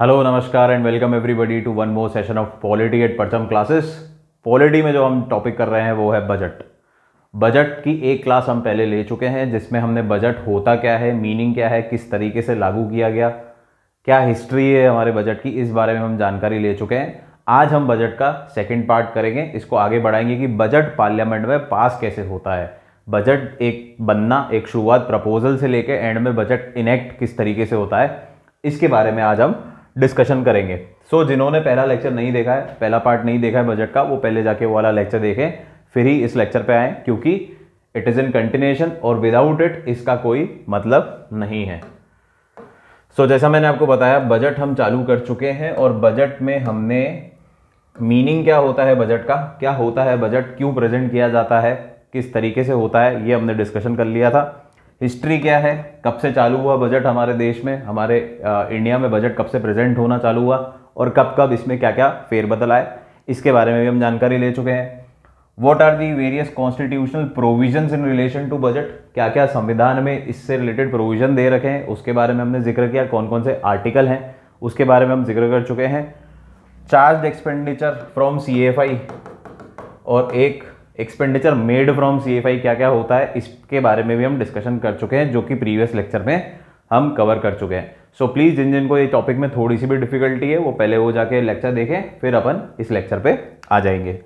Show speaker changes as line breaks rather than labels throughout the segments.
Hello नमस्कार and welcome everybody to one more session of polity at Parcham classes. Polity में जो हम topic कर रहे हैं वो है बजट। बजट की एक क्लास हम पहले ले चुके हैं जिसमें हमने बजट होता क्या है, मीनिंग क्या है, किस तरीके से लागू किया गया, क्या हिस्ट्री है हमारे बजट की, इस बारे में हम जानकारी ले चुके हैं। आज हम बजट का सेकेंड पार्ट करेंगे, इसको आगे बढ़ाएंगे कि बजट पार्लियामेंट में पास कैसे होता है। बजट एक बनना, एक शुरुआत प्रपोजल से लेकर एंड में बजट इनेक्ट किस तरीके से होता है, इसके बारे में आज हम डिस्कशन करेंगे। जिन्होंने पहला लेक्चर नहीं देखा है, पहला पार्ट नहीं देखा है बजट का, वो पहले जाके वो वाला लेक्चर देखें, फिर ही इस लेक्चर पे आए, क्योंकि इट इज इन कंटिन्यूएशन और विदाउट इट इसका कोई मतलब नहीं है। जैसा मैंने आपको बताया, बजट हम चालू कर चुके हैं और बजट में हमने मीनिंग क्या होता है बजट का, क्या होता है बजट, क्यों प्रेजेंट किया जाता है, किस तरीके से होता है, ये हमने डिस्कशन कर लिया था। हिस्ट्री क्या है, कब से चालू हुआ बजट हमारे देश में, हमारे इंडिया में बजट कब से प्रेजेंट होना चालू हुआ और कब कब इसमें क्या क्या फेरबदल आए, इसके बारे में भी हम जानकारी ले चुके हैं। What are the various constitutional provisions in relation to budget, क्या क्या संविधान में इससे रिलेटेड प्रोविजन दे रखे हैं, उसके बारे में हमने जिक्र किया। कौन कौन से आर्टिकल हैं उसके बारे में हम जिक्र कर चुके हैं। चार्ज एक्सपेंडिचर फ्रॉम CFI और एक एक्सपेंडिचर मेड फ्रॉम CFI क्या क्या होता है, इसके बारे में भी हम डिस्कशन कर चुके हैं, जो कि प्रीवियस लेक्चर में हम कवर कर चुके हैं। प्लीज जिन जिनको ये टॉपिक में थोड़ी सी भी डिफिकल्टी है वो पहले वो जाके लेक्चर देखें, फिर अपन इस लेक्चर पे आ जाएंगे।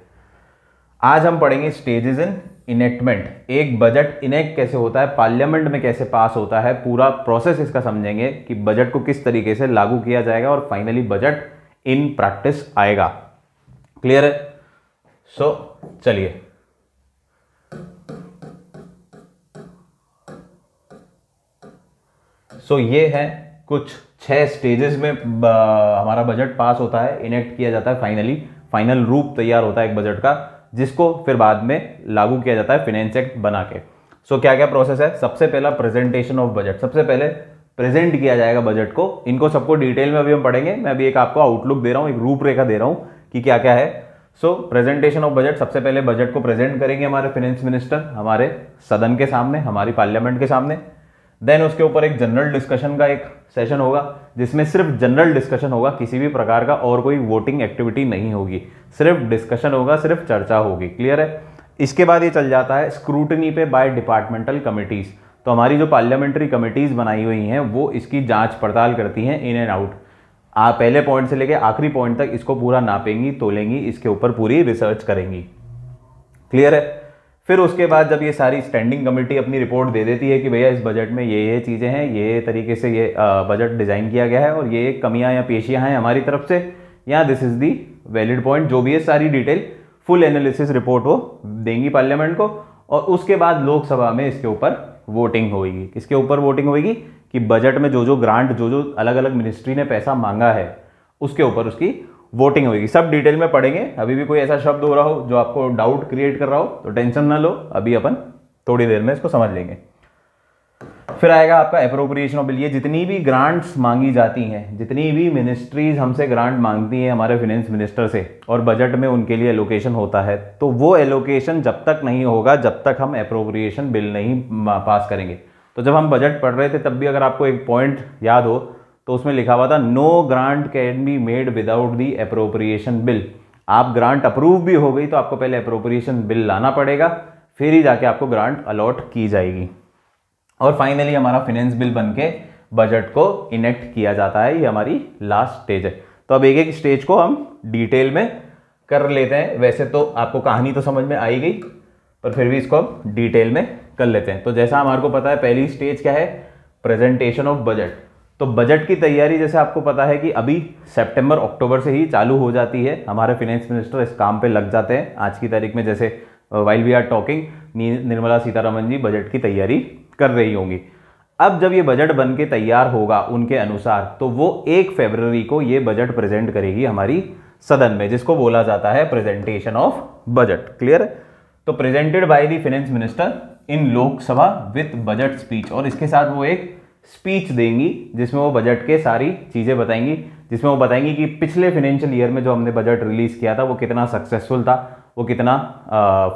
आज हम पढ़ेंगे स्टेजेस इन इनेक्टमेंट। एक बजट इनेक्ट कैसे होता है, पार्लियामेंट में कैसे पास होता है, पूरा प्रोसेस इसका समझेंगे कि बजट को किस तरीके से लागू किया जाएगा और फाइनली बजट इन प्रैक्टिस आएगा। क्लियर है? चलिए ये है कुछ 6 स्टेजेस में हमारा बजट पास होता है, इनेक्ट किया जाता है, फाइनल रूप तैयार होता है एक बजट का, जिसको फिर बाद में लागू किया जाता है फिनेंस एक्ट बना के। क्या क्या प्रोसेस है? सबसे पहला प्रेजेंटेशन ऑफ बजट, सबसे पहले प्रेजेंट किया जाएगा बजट को। इनको सबको डिटेल में अभी हम पढ़ेंगे, मैं अभी एक आपको आउटलुक दे रहा हूं, एक रूपरेखा दे रहा हूं कि क्या क्या है। प्रेजेंटेशन ऑफ बजट, सबसे पहले बजट को प्रेजेंट करेंगे हमारे फिनेंस मिनिस्टर हमारे सदन के सामने, हमारी पार्लियामेंट के सामने। देन उसके ऊपर एक जनरल डिस्कशन का एक सेशन होगा जिसमें सिर्फ जनरल डिस्कशन होगा, किसी भी प्रकार का और कोई वोटिंग एक्टिविटी नहीं होगी, सिर्फ डिस्कशन होगा, सिर्फ चर्चा होगी। क्लियर है? इसके बाद ये चल जाता है स्क्रूटनी पे बाय डिपार्टमेंटल कमिटीज। तो हमारी जो पार्लियामेंट्री कमिटीज बनाई हुई हैं वो इसकी जांच पड़ताल करती हैं इन एंड आउट। पहले पॉइंट से लेकर आखिरी पॉइंट तक इसको पूरा नापेंगी, तोलेंगी, इसके ऊपर पूरी रिसर्च करेंगी। क्लियर है? फिर उसके बाद जब ये सारी स्टैंडिंग कमेटी अपनी रिपोर्ट दे देती है कि भैया इस बजट में ये चीज़ें हैं, ये तरीके से ये बजट डिज़ाइन किया गया है और ये कमियां या पेशियां हैं हमारी तरफ से, या this is the valid point, जो भी है सारी डिटेल फुल एनालिसिस रिपोर्ट वो देंगी पार्लियामेंट को। और उसके बाद लोकसभा में इसके ऊपर वोटिंग होगी। किसके ऊपर वोटिंग होगी? कि बजट में जो जो ग्रांट, जो जो अलग अलग मिनिस्ट्री ने पैसा मांगा है उसके ऊपर उसकी वोटिंग होगी। सब डिटेल में पढ़ेंगे। अभी भी कोई ऐसा शब्द हो रहा हो जो आपको डाउट क्रिएट कर रहा हो तो टेंशन ना लो, अभी अपन थोड़ी देर में इसको समझ लेंगे। फिर आएगा आपका एप्रोप्रिएशन ऑफ बिल। ये जितनी भी ग्रांट्स मांगी जाती हैं, जितनी भी मिनिस्ट्रीज हमसे ग्रांट मांगती हैं हमारे फिनेंस मिनिस्टर से और बजट में उनके लिए एलोकेशन होता है, तो वो एलोकेशन जब तक नहीं होगा जब तक हम एप्रोप्रिएशन बिल नहीं पास करेंगे। तो जब हम बजट पढ़ रहे थे तब भी अगर आपको एक पॉइंट याद हो तो उसमें लिखा हुआ था no grant can be made without the appropriation bill. आप ग्रांट अप्रूव भी हो गई तो आपको पहले एप्रोप्रिएशन बिल लाना पड़ेगा, फिर ही जाके आपको ग्रांट अलॉट की जाएगी। और फाइनली हमारा फिनेंस बिल बनके बजट को इनेक्ट किया जाता है। ये हमारी लास्ट स्टेज है। तो अब एक एक स्टेज को हम डिटेल में कर लेते हैं। वैसे तो आपको कहानी तो समझ में आई गई, पर फिर भी इसको हम डिटेल में कर लेते हैं। तो जैसा हमारे को पता है, पहली स्टेज क्या है? Presentation of budget. तो बजट की तैयारी जैसे आपको पता है कि अभी सितंबर अक्टूबर से ही चालू हो जाती है। हमारे फिनेंस मिनिस्टर इस काम पे लग जाते हैं। आज की तारीख में जैसे while we are talking, Nirmala Sitharaman ji budget की तैयारी कर रही होंगी। अब जब ये बजट बन के तैयार होगा उनके अनुसार, तो वो 1 फरवरी को ये बजट प्रेजेंट करेगी हमारी सदन में, जिसको बोला जाता है प्रेजेंटेशन ऑफ बजट। क्लियर है? तो presented by the finance minister in Lok Sabha with budget speech. और इसके साथ वो एक स्पीच देंगी जिसमें वो बजट के सारी चीज़ें बताएंगी, जिसमें वो बताएंगी कि पिछले फाइनेंशियल ईयर में जो हमने बजट रिलीज किया था वो कितना सक्सेसफुल था, वो कितना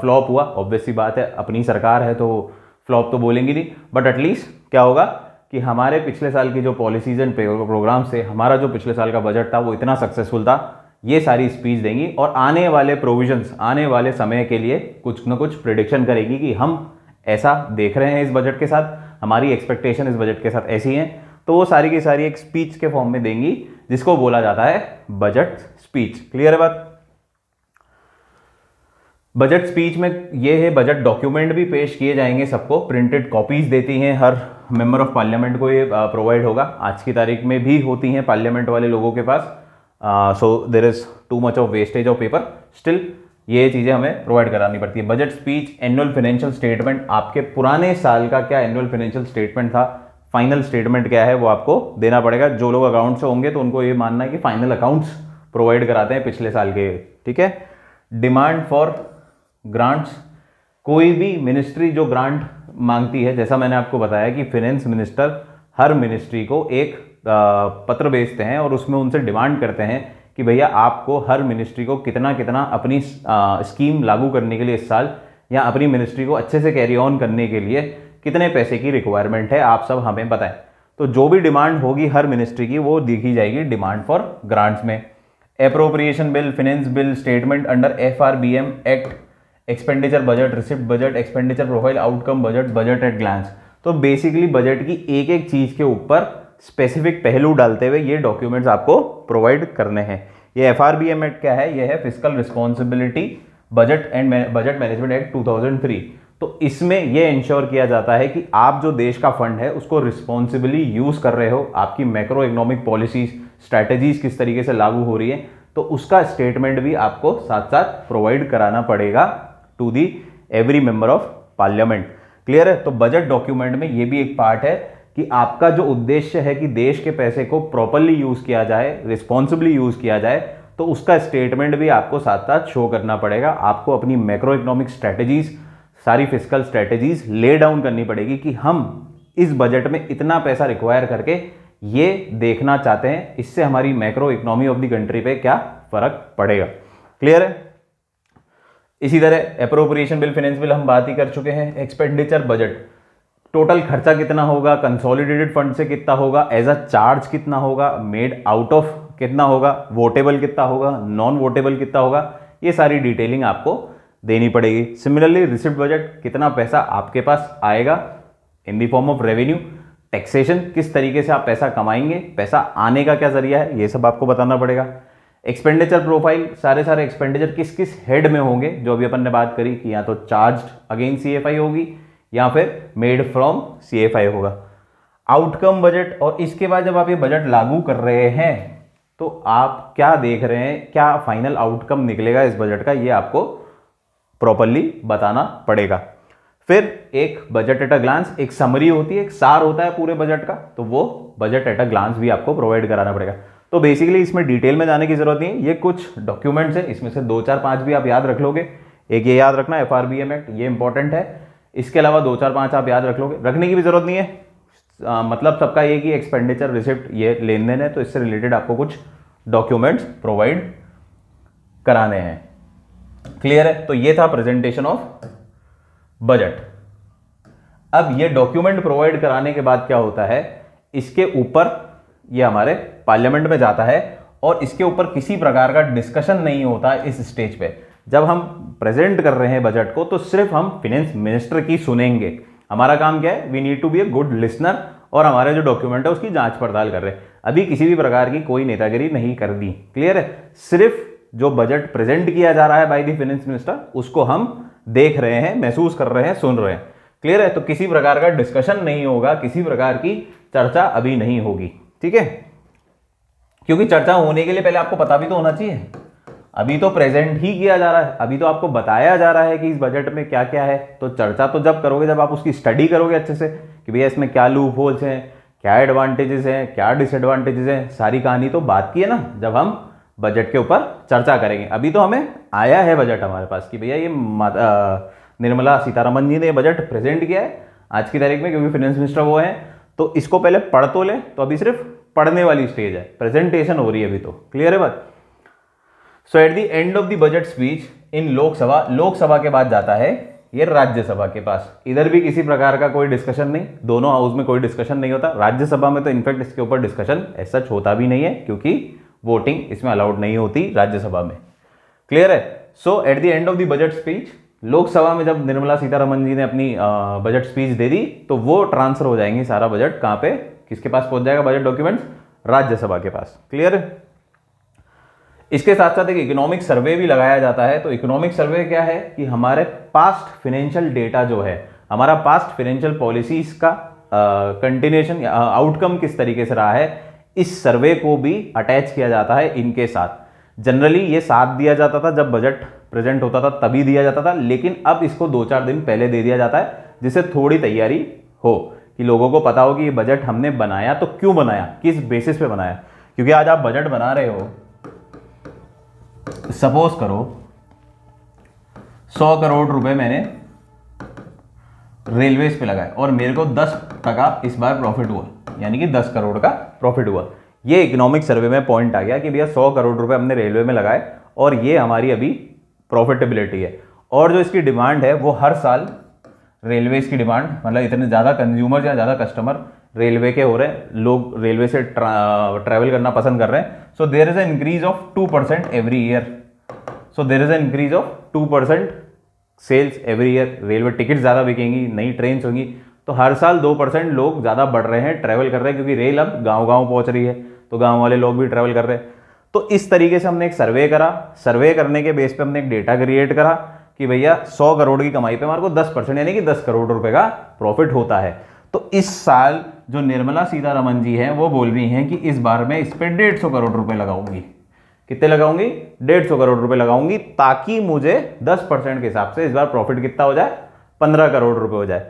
फ्लॉप हुआ। ऑब्वियस सी बात है, अपनी सरकार है तो फ्लॉप तो बोलेंगी नहीं, बट एटलीस्ट क्या होगा कि हमारे पिछले साल की जो पॉलिसीज एंड प्रोग्राम से हमारा जो पिछले साल का बजट था वो इतना सक्सेसफुल था, ये सारी स्पीच देंगी और आने वाले प्रोविजंस, आने वाले समय के लिए कुछ ना कुछ प्रिडिक्शन करेगी कि हम ऐसा देख रहे हैं इस बजट के साथ, हमारी एक्सपेक्टेशन इस बजट के साथ ऐसी हैं। तो वो सारी की सारी एक स्पीच के फॉर्म में देंगी, जिसको बोला जाता है बजट स्पीच। क्लियर है बात? बजट स्पीच में ये है, बजट डॉक्यूमेंट भी पेश किए जाएंगे सबको, प्रिंटेड कॉपीज देती हैं हर मेंबर ऑफ पार्लियामेंट को, ये प्रोवाइड होगा। आज की तारीख में भी होती हैं पार्लियामेंट वाले लोगों के पास, so there is too much of wastage of paper, still ये चीज़ें हमें प्रोवाइड करानी पड़ती है। Budget speech, annual financial statement, आपके पुराने साल का क्या एनुअल फाइनेंशियल स्टेटमेंट था, फाइनल स्टेटमेंट क्या है, वो आपको देना पड़ेगा। जो लोग अकाउंट से होंगे तो उनको ये मानना है कि फाइनल अकाउंट्स प्रोवाइड कराते हैं पिछले साल के, ठीक है। डिमांड फॉर ग्रांट्स, कोई भी मिनिस्ट्री जो ग्रांट मांगती है, जैसा मैंने आपको बताया कि फाइनेंस मिनिस्टर हर मिनिस्ट्री को एक पत्र भेजते हैं और उसमें उनसे डिमांड करते हैं कि भैया आपको हर मिनिस्ट्री को कितना कितना अपनी स्कीम लागू करने के लिए इस साल, या अपनी मिनिस्ट्री को अच्छे से कैरी ऑन करने के लिए कितने पैसे की रिक्वायरमेंट है, आप सब हमें बताएं। तो जो भी डिमांड होगी हर मिनिस्ट्री की वो देखी जाएगी डिमांड फॉर ग्रांट्स में। Appropriation bill, finance bill, statement under FRBM act, expenditure budget, receipt budget, expenditure profile, outcome budget, budget at glance. तो बेसिकली बजट की एक एक चीज के ऊपर स्पेसिफिक पहलू डालते हुए ये डॉक्यूमेंट्स आपको प्रोवाइड करने हैं। ये FRBM एक्ट क्या है? ये है fiscal responsibility budget and budget management act 2003। तो इसमें ये इंश्योर किया जाता है कि आप जो देश का फंड है उसको रिस्पॉन्सिबली यूज कर रहे हो, आपकी मैक्रो इकोनॉमिक पॉलिसीज, स्ट्रैटेजीज किस तरीके से लागू हो रही है, तो उसका स्टेटमेंट भी आपको साथ साथ प्रोवाइड कराना पड़ेगा to the every member of parliament. Clear है? तो बजट डॉक्यूमेंट में ये भी एक पार्ट है कि आपका जो उद्देश्य है कि देश के पैसे को प्रॉपरली यूज किया जाए, रिस्पॉन्सिबली यूज किया जाए, तो उसका स्टेटमेंट भी आपको साथ साथ शो करना पड़ेगा। आपको अपनी मैक्रो इकोनॉमिक स्ट्रैटेजीज, सारी फिस्कल स्ट्रैटेजीज ले डाउन करनी पड़ेगी कि हम इस बजट में इतना पैसा रिक्वायर करके ये देखना चाहते हैं, इससे हमारी macro economy of the country पे क्या फर्क पड़ेगा। क्लियर है? इसी तरह एप्रोप्रिएशन बिल, फाइनेंस बिल हम बात ही कर चुके हैं। एक्सपेंडिचर बजट, टोटल खर्चा कितना होगा, कंसोलिडेटेड फंड से कितना होगा, एज अ चार्ज कितना होगा, मेड आउट ऑफ कितना होगा, वोटेबल कितना होगा, नॉन वोटेबल कितना होगा, ये सारी डिटेलिंग आपको देनी पड़ेगी। सिमिलरली रिसिप्ट बजट, कितना पैसा आपके पास आएगा in the form of revenue, taxation, किस तरीके से आप पैसा कमाएंगे, पैसा आने का क्या जरिया है, ये सब आपको बताना पड़ेगा। एक्सपेंडिचर प्रोफाइल, सारे एक्सपेंडिचर किस किस हेड में होंगे, जो अभी अपन ने बात करी कि या तो चार्ज्ड अगेंस्ट CFI होगी या फिर मेड फ्रॉम CFI होगा। आउटकम बजट, और इसके बाद जब आप ये बजट लागू कर रहे हैं तो आप क्या देख रहे हैं, क्या फाइनल आउटकम निकलेगा इस बजट का, ये आपको प्रॉपरली बताना पड़ेगा। फिर एक बजट एट अ ग्लांस, एक समरी होती है, एक सार होता है पूरे बजट का, तो वो बजट एट अ ग्लांस भी आपको प्रोवाइड कराना पड़ेगा। तो बेसिकली इसमें डिटेल में जाने की जरूरत नहीं है, ये कुछ डॉक्यूमेंट्स है, इसमें से 2 4 5 भी आप याद रख लोगे। एक ये याद रखना FRBM एक्ट, ये इंपॉर्टेंट है। इसके अलावा 2 4 5 आप याद रख लोगे, रखने की भी जरूरत नहीं है। मतलब सबका ये कि एक्सपेंडिचर, रिसिप्ट, ये लेन देन है, तो इससे रिलेटेड आपको कुछ डॉक्यूमेंट्स प्रोवाइड कराने हैं। क्लियर है? तो ये था प्रेजेंटेशन ऑफ बजट। अब ये डॉक्यूमेंट प्रोवाइड कराने के बाद क्या होता है, इसके ऊपर ये हमारे पार्लियामेंट में जाता है और इसके ऊपर किसी प्रकार का डिस्कशन नहीं होता है इस स्टेज पे। जब हम प्रेजेंट कर रहे हैं बजट को तो सिर्फ हम फाइनेंस मिनिस्टर की सुनेंगे। हमारा काम क्या है, we need to be a good listener, और हमारे जो डॉक्यूमेंट है उसकी जांच पड़ताल कर रहे हैं। अभी किसी भी प्रकार की कोई नेतागिरी नहीं कर दी। क्लियर है? सिर्फ जो बजट प्रेजेंट किया जा रहा है बाय द फाइनेंस मिनिस्टर, उसको हम देख रहे हैं, महसूस कर रहे हैं, सुन रहे हैं। क्लियर है? तो किसी प्रकार का डिस्कशन नहीं होगा, किसी प्रकार की चर्चा अभी नहीं होगी। ठीक है? क्योंकि चर्चा होने के लिए पहले आपको पता भी तो होना चाहिए। अभी तो प्रेजेंट ही किया जा रहा है, अभी तो आपको बताया जा रहा है कि इस बजट में क्या क्या है। तो चर्चा तो जब करोगे जब आप उसकी स्टडी करोगे अच्छे से कि भैया इसमें क्या लूप होल्स हैं, क्या एडवांटेजेस हैं, क्या डिसएडवांटेजेस हैं। सारी कहानी तो बात की है ना जब हम बजट के ऊपर चर्चा करेंगे। अभी तो हमें आया है बजट हमारे पास कि भैया ये निर्मला सीतारमन जी ने बजट प्रेजेंट किया है आज की तारीख में, क्योंकि फाइनेंस मिनिस्टर वो हैं, तो इसको पहले पढ़ तो ले। तो अभी सिर्फ पढ़ने वाली स्टेज है, प्रेजेंटेशन हो रही है अभी तो। क्लियर है बात? So at the end of the budget speech in Lok Sabha, Lok Sabha के बाद जाता है ये राज्यसभा के पास। इधर भी किसी प्रकार का कोई डिस्कशन नहीं, दोनों हाउस में कोई डिस्कशन नहीं होता। राज्यसभा में तो इनफैक्ट इसके ऊपर डिस्कशन ऐसा होता भी नहीं है, क्योंकि वोटिंग इसमें अलाउड नहीं होती राज्यसभा में। क्लियर है? So at the end of the budget speech, Lok Sabha में जब निर्मला सीतारमण जी ने अपनी बजट स्पीच दे दी, तो वो ट्रांसफर हो जाएंगी सारा बजट कहाँ पे, किसके पास पहुंच जाएगा बजट डॉक्यूमेंट्स? राज्यसभा के पास। क्लियर है? इसके साथ साथ एक इकोनॉमिक सर्वे भी लगाया जाता है। तो इकोनॉमिक सर्वे क्या है कि हमारे पास्ट फाइनेंशियल डेटा जो है, हमारा पास्ट फाइनेंशियल पॉलिसीज का कंटिन्यूएशन आउटकम किस तरीके से रहा है, इस सर्वे को भी अटैच किया जाता है इनके साथ। जनरली ये साथ दिया जाता था, जब बजट प्रेजेंट होता था तभी दिया जाता था, लेकिन अब इसको 2-4 दिन पहले दे दिया जाता है, जिससे थोड़ी तैयारी हो, कि लोगों को पता हो कि ये बजट हमने बनाया तो क्यों बनाया, किस बेसिस पे बनाया। क्योंकि आज आप बजट बना रहे हो, सपोज करो 100 करोड़ रुपए मैंने रेलवेज पे लगाए और मेरे को 10% इस बार प्रॉफिट हुआ, यानी कि 10 करोड़ का प्रॉफिट हुआ। ये इकोनॉमिक सर्वे में पॉइंट आ गया कि भैया 100 करोड़ रुपए हमने रेलवे में लगाए और ये हमारी अभी प्रॉफिटेबिलिटी है। और जो इसकी डिमांड है वो हर साल रेलवेज की डिमांड, मतलब इतने ज़्यादा कंज्यूमर या ज़्यादा कस्टमर रेलवे के हो रहे हैं, लोग रेलवे से ट्रैवल करना पसंद कर रहे हैं। So there is a increase of 2% every year. So there is a increase of 2% sales every year. Railway ticket ज़्यादा बिकेंगी, नई ट्रेन होंगी, तो हर साल 2% लोग ज़्यादा बढ़ रहे हैं, ट्रैवल कर रहे हैं, क्योंकि रेल अब गाँव-गाँव पहुँच रही है, तो गाँव वाले लोग भी ट्रैवल कर रहे हैं। तो इस तरीके से हमने एक सर्वे करा, सर्वे करने के बेस पे हमने एक डेटा क्रिएट करा कि भैया 100 करोड़ की कमाई पे हमारे को 10% यानी कि 10 करोड़ रुपए का प्रॉफिट होता है। तो इस साल जो निर्मला सीतारमण जी हैं वो बोल रही हैं कि इस बार मैं इस पे 150 करोड़ रुपए लगाऊंगी। कितने लगाऊंगी? 150 करोड़ रुपए लगाऊंगी, ताकि मुझे 10% के हिसाब से इस बार प्रॉफिट कितना हो जाए? 15 करोड़ रुपए हो जाए,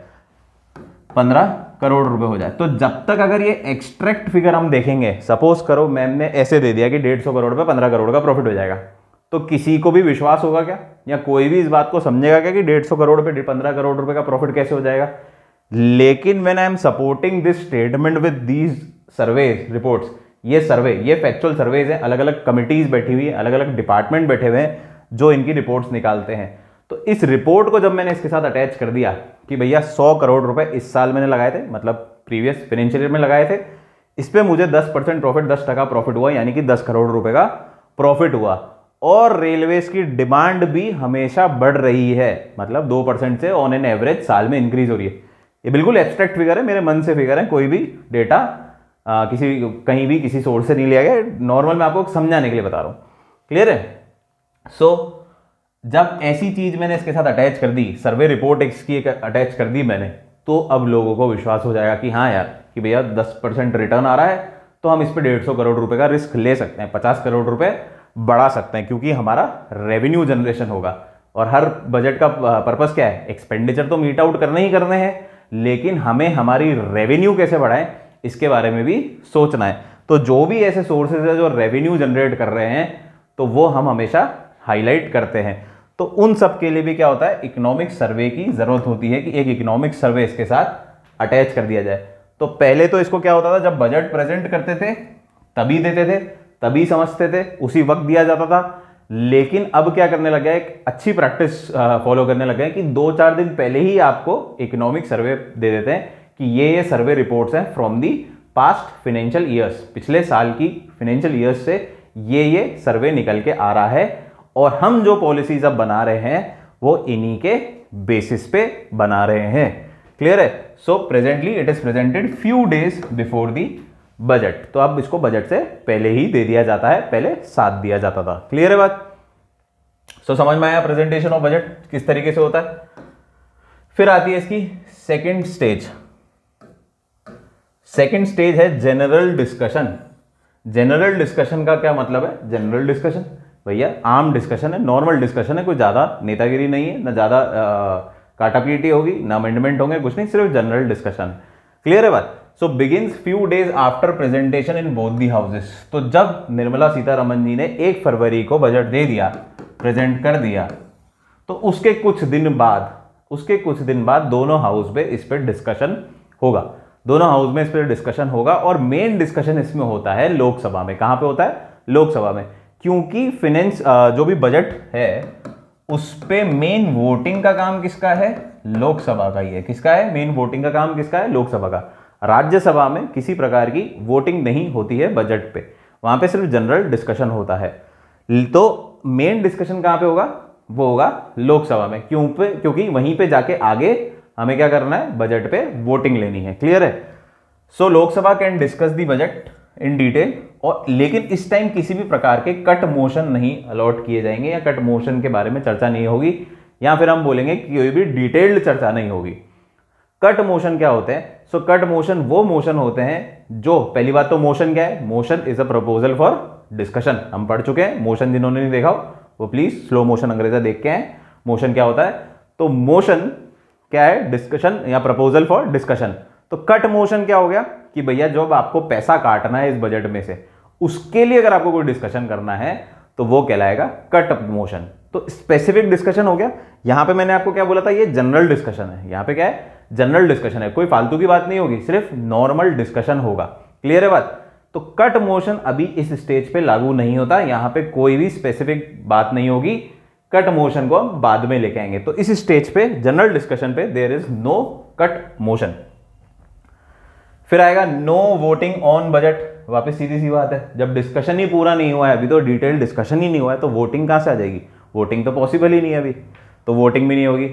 15 करोड़ रुपए हो जाए। तो जब तक अगर ये एक्सट्रैक्ट फिगर हम देखेंगे, सपोज करो मैम ने ऐसे दे दिया कि 150 करोड़ पे 15 करोड़ का प्रॉफिट हो जाएगा, तो किसी को भी विश्वास होगा क्या, या कोई भी इस बात को समझेगा क्या कि 150 करोड़ पे 15 करोड़ रुपए का प्रॉफिट कैसे हो जाएगा? लेकिन when I am supporting this statement with these surveys reports, ये सर्वे, ये फैक्चुअल सर्वेज हैं, अलग अलग कमिटीज बैठी हुई है, अलग अलग डिपार्टमेंट बैठे हुए हैं जो इनकी रिपोर्ट्स निकालते हैं। तो इस रिपोर्ट को जब मैंने इसके साथ अटैच कर दिया कि भैया 100 करोड़ रुपए इस साल मैंने लगाए थे, मतलब प्रीवियस फाइनेंशियल ईयर में लगाए थे, इस पे मुझे 10% प्रॉफिट, 10% प्रॉफिट हुआ, यानी कि 10 करोड़ रुपए का प्रॉफिट हुआ। और रेलवेज की डिमांड भी हमेशा बढ़ रही है, मतलब 2% से ऑन एन एवरेज साल में इंक्रीज हो रही है। ये बिल्कुल एब्स्ट्रैक्ट फिगर है, मेरे मन से फिगर है, कोई भी डेटा कहीं भी किसी सोर्स से नहीं लिया गया, नॉर्मल मैं आपको समझाने के लिए बता रहा हूँ। क्लियर है? सो जब ऐसी चीज मैंने इसके साथ अटैच कर दी, सर्वे रिपोर्ट इसकी अटैच कर दी मैंने, तो अब लोगों को विश्वास हो जाएगा कि हाँ यार, कि भैया 10% रिटर्न आ रहा है, तो हम इस पे 150 करोड़ रुपए का रिस्क ले सकते हैं, 50 करोड़ रुपए बढ़ा सकते हैं, क्योंकि हमारा रेवेन्यू जनरेशन होगा। और हर बजट का पर्पस क्या है? एक्सपेंडिचर तो मीट आउट करने ही करने हैं, लेकिन हमें हमारी रेवेन्यू कैसे बढ़ाएं, इसके बारे में भी सोचना है। तो जो भी ऐसे सोर्सेज है जो रेवेन्यू जनरेट कर रहे हैं, तो वो हम हमेशा हाईलाइट करते हैं। तो उन सब के लिए भी क्या होता है? इकोनॉमिक सर्वे की जरूरत होती है कि एक इकोनॉमिक सर्वे इसके साथ अटैच कर दिया जाए। तो पहले तो इसको क्या होता था, जब बजट प्रेजेंट करते थे तभी देते थे, तभी समझते थे, उसी वक्त दिया जाता था। लेकिन अब क्या करने लगे, एक अच्छी प्रैक्टिस फॉलो करने लगे कि 2-4 दिन पहले ही आपको इकोनॉमिक सर्वे दे देते हैं कि ये सर्वे रिपोर्ट्स हैं from the past financial years, पिछले साल की फाइनेंशियल ईयर्स से ये सर्वे निकल के आ रहा है, और हम जो पॉलिसीज अब बना रहे हैं वो इन्हीं के बेसिस पे बना रहे हैं। क्लियर है? So presently it is presented few days before the budget, तो अब इसको बजट से पहले ही दे दिया जाता है, पहले साथ दिया जाता था। क्लियर है बात? सो समझ में आया प्रेजेंटेशन ऑफ बजट किस तरीके से होता है। फिर आती है इसकी सेकेंड स्टेज। सेकेंड स्टेज है जनरल डिस्कशन। जनरल डिस्कशन का क्या मतलब है? जनरल डिस्कशन भैया आम डिस्कशन है, नॉर्मल डिस्कशन है, कोई ज्यादा नेतागिरी नहीं है, ना ज्यादा काटापीटी होगी, ना अमेंडमेंट होंगे, कुछ नहीं, सिर्फ जनरल डिस्कशन। क्लियर है बात? So begins few days after presentation in both the houses. तो जब निर्मला सीतारमण जी ने 1 फरवरी को बजट दे दिया, प्रेजेंट कर दिया, तो उसके कुछ दिन बाद दोनों हाउस पे इस पर डिस्कशन होगा, दोनों हाउस में इस पर डिस्कशन होगा। और मेन डिस्कशन इसमें होता है लोकसभा में। कहां पे होता है? लोकसभा में, क्योंकि फाइनेंस जो भी बजट है उस पे मेन वोटिंग का काम किसका है? लोकसभा का ही है। किसका है? मेन वोटिंग का काम किसका है? लोकसभा का। राज्यसभा में किसी प्रकार की वोटिंग नहीं होती है बजट पे, वहां पे सिर्फ जनरल डिस्कशन होता है। तो मेन डिस्कशन कहां पे होगा? वो होगा लोकसभा में। क्योंकि वहीं पे जाके आगे हमें क्या करना है? बजट पे वोटिंग लेनी है। क्लियर है? So Lok Sabha can discuss the budget in detail, और लेकिन इस टाइम किसी भी प्रकार के कट मोशन नहीं अलॉट किए जाएंगे, या कट मोशन के बारे में चर्चा नहीं होगी, या फिर हम बोलेंगे कि कोई भी डिटेल्ड चर्चा नहीं होगी। कट मोशन क्या होते हैं? सो कट मोशन वो मोशन होते हैं जो, पहली बात तो मोशन क्या है? Motion is a proposal for discussion. हम पढ़ चुके हैं मोशन, जिन्होंने नहीं देखा वो प्लीज स्लो मोशन अंग्रेजा देख के आए। मोशन क्या होता है? तो मोशन क्या है? डिस्कशन या प्रपोजल फॉर डिस्कशन। तो कट मोशन क्या हो गया कि भैया जब आपको पैसा काटना है इस बजट में से, उसके लिए अगर आपको कोई डिस्कशन करना है तो वो कहलाएगा कट मोशन। तो स्पेसिफिक डिस्कशन हो गया। यहां पे मैंने आपको क्या बोला था? ये जनरल डिस्कशन है। यहां पे क्या है? जनरल डिस्कशन है। कोई फालतू की बात नहीं होगी, सिर्फ नॉर्मल डिस्कशन होगा। क्लियर है बात? तो कट मोशन अभी इस स्टेज पे लागू नहीं होता, यहां पे कोई भी स्पेसिफिक बात नहीं होगी। कट मोशन को हम बाद में लेके आएंगे। तो इस स्टेज पे जनरल डिस्कशन पे there is no cut motion. फिर आएगा नो वोटिंग ऑन बजट। वापस सीधी सी बात है, जब डिस्कशन ही पूरा नहीं हुआ है, अभी तो डिटेल डिस्कशन ही नहीं हुआ है, तो वोटिंग कहां से आ जाएगी? वोटिंग तो पॉसिबल ही नहीं है अभी, तो वोटिंग भी नहीं होगी।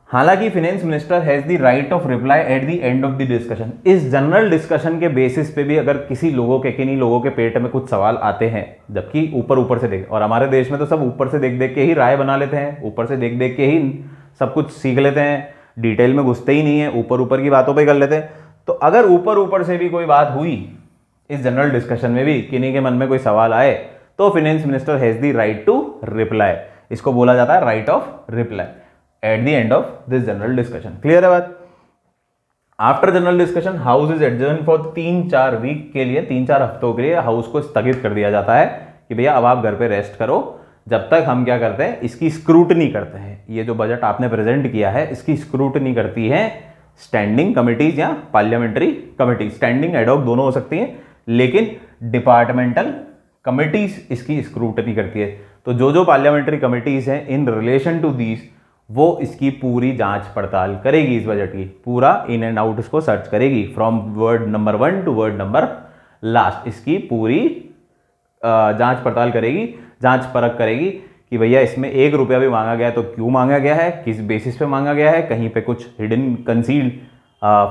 हालांकि finance minister has the right of reply at the end of the discussion. इस जनरल डिस्कशन के बेसिस पे भी अगर किसी लोगों के, किन्हीं लोगों के पेट में कुछ सवाल आते हैं, जबकि ऊपर ऊपर से देख, और हमारे देश में तो सब ऊपर से देख देख के ही राय बना लेते हैं, ऊपर से देख देख के ही सब कुछ सीख लेते हैं, डिटेल में घुसते ही नहीं है, ऊपर ऊपर की बातों पर कर लेते हैं। तो अगर ऊपर ऊपर से भी कोई बात हुई इस जनरल डिस्कशन में भी, किन्हीं के मन में कोई सवाल आए, तो finance minister has the right to reply. इसको बोला जाता है right of reply at the end of this general discussion. Clear है बात? After general discussion house is adjourn for 3-4 week के लिए, 3-4 हफ्तों के लिए हाउस को स्थगित कर दिया जाता है कि भैया अब आप घर पे रेस्ट करो, जब तक हम क्या करते हैं? इसकी स्क्रूटनी करते हैं। ये जो बजट आपने प्रेजेंट किया है, इसकी स्क्रूटनी करती है स्टैंडिंग कमिटीज या पार्लियामेंट्री कमिटी। स्टैंडिंग एडॉक दोनों हो सकती हैं, लेकिन डिपार्टमेंटल कमिटीज इसकी स्क्रूटनी करती है। तो जो जो पार्लियामेंट्री कमिटीज हैं इन रिलेशन टू दीज, वो इसकी पूरी जांच पड़ताल करेगी, इस बजट की पूरा इन एंड आउट इसको सर्च करेगी, from word number 1 to word number last. इसकी पूरी जांच पड़ताल करेगी, जांच परख करेगी कि भैया इसमें 1 रुपया भी मांगा गया है तो क्यों मांगा गया है, किस बेसिस पे मांगा गया है, कहीं पे कुछ हिडन कंसील्ड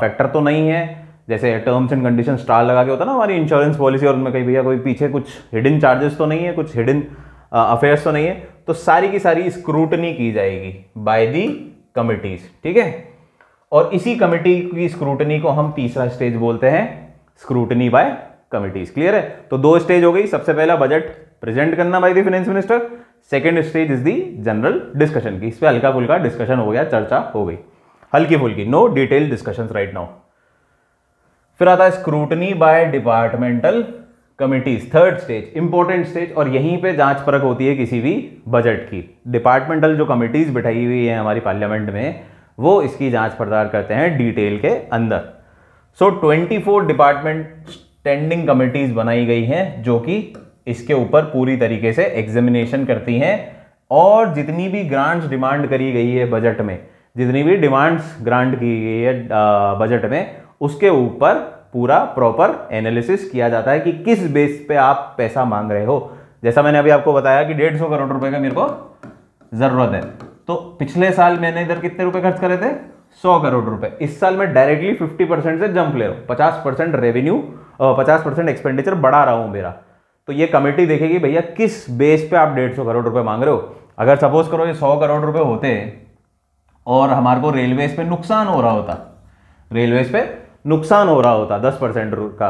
फैक्टर तो नहीं है, जैसे टर्म्स एंड कंडीशन स्टार लगा के होता ना हमारी इंश्योरेंस पॉलिसी, और उनमें कहीं भैया कोई पीछे कुछ हिडन चार्जेस तो नहीं है, कुछ हिडन अफेयर्स तो नहीं है। तो सारी की सारी स्क्रूटनी की जाएगी बाय दी कमिटीज। ठीक है? और इसी कमिटी की स्क्रूटनी को हम तीसरा स्टेज बोलते हैं स्क्रूटनी बाय कमिटीज। क्लियर है? तो 2 स्टेज हो गई। सबसे पहला बजट प्रेजेंट करना by the finance minister, second stage is the general discussion की। इस पे हल्का फुल्का डिस्कशन हो गया, चर्चा हो गई हल्की फुल्की, no detail discussion right now. फिर आता है scrutiny by departmental committees, third stage, important stage, और यहीं पे जांच परख होती है किसी भी बजट की। डिपार्टमेंटल जो कमिटीज बिठाई हुई है हमारी पार्लियामेंट में, वो इसकी जांच पड़ताल करते हैं डिटेल के अंदर। सो 24 डिपार्टमेंट स्टैंडिंग कमिटीज बनाई गई हैं, जो कि इसके ऊपर पूरी तरीके से एग्जामिनेशन करती हैं, और जितनी भी ग्रांट्स डिमांड करी गई है बजट में, जितनी भी डिमांड्स ग्रांट की गई है बजट में, उसके ऊपर पूरा प्रॉपर एनालिसिस किया जाता है कि किस बेस पे आप पैसा मांग रहे हो। जैसा मैंने अभी आपको बताया कि 150 करोड़ रुपए का मेरे को जरूरत है, तो पिछले साल मैंने इधर कितने रुपए खर्च करे थे? 100 करोड़ रुपए। इस साल मैं डायरेक्टली 50% से जंप ले रहा हूं, 50% रेवेन्यू, 50% एक्सपेंडिचर बढ़ा रहा हूं मेरा। तो ये कमेटी देखेगी भैया किस बेस पे आप 150 करोड़ रुपए मांग रहे हो। अगर सपोज करो ये 100 करोड़ रुपए होते और हमारे को रेलवेज पे नुकसान हो रहा होता, रेलवेज पे नुकसान हो रहा होता 10% का,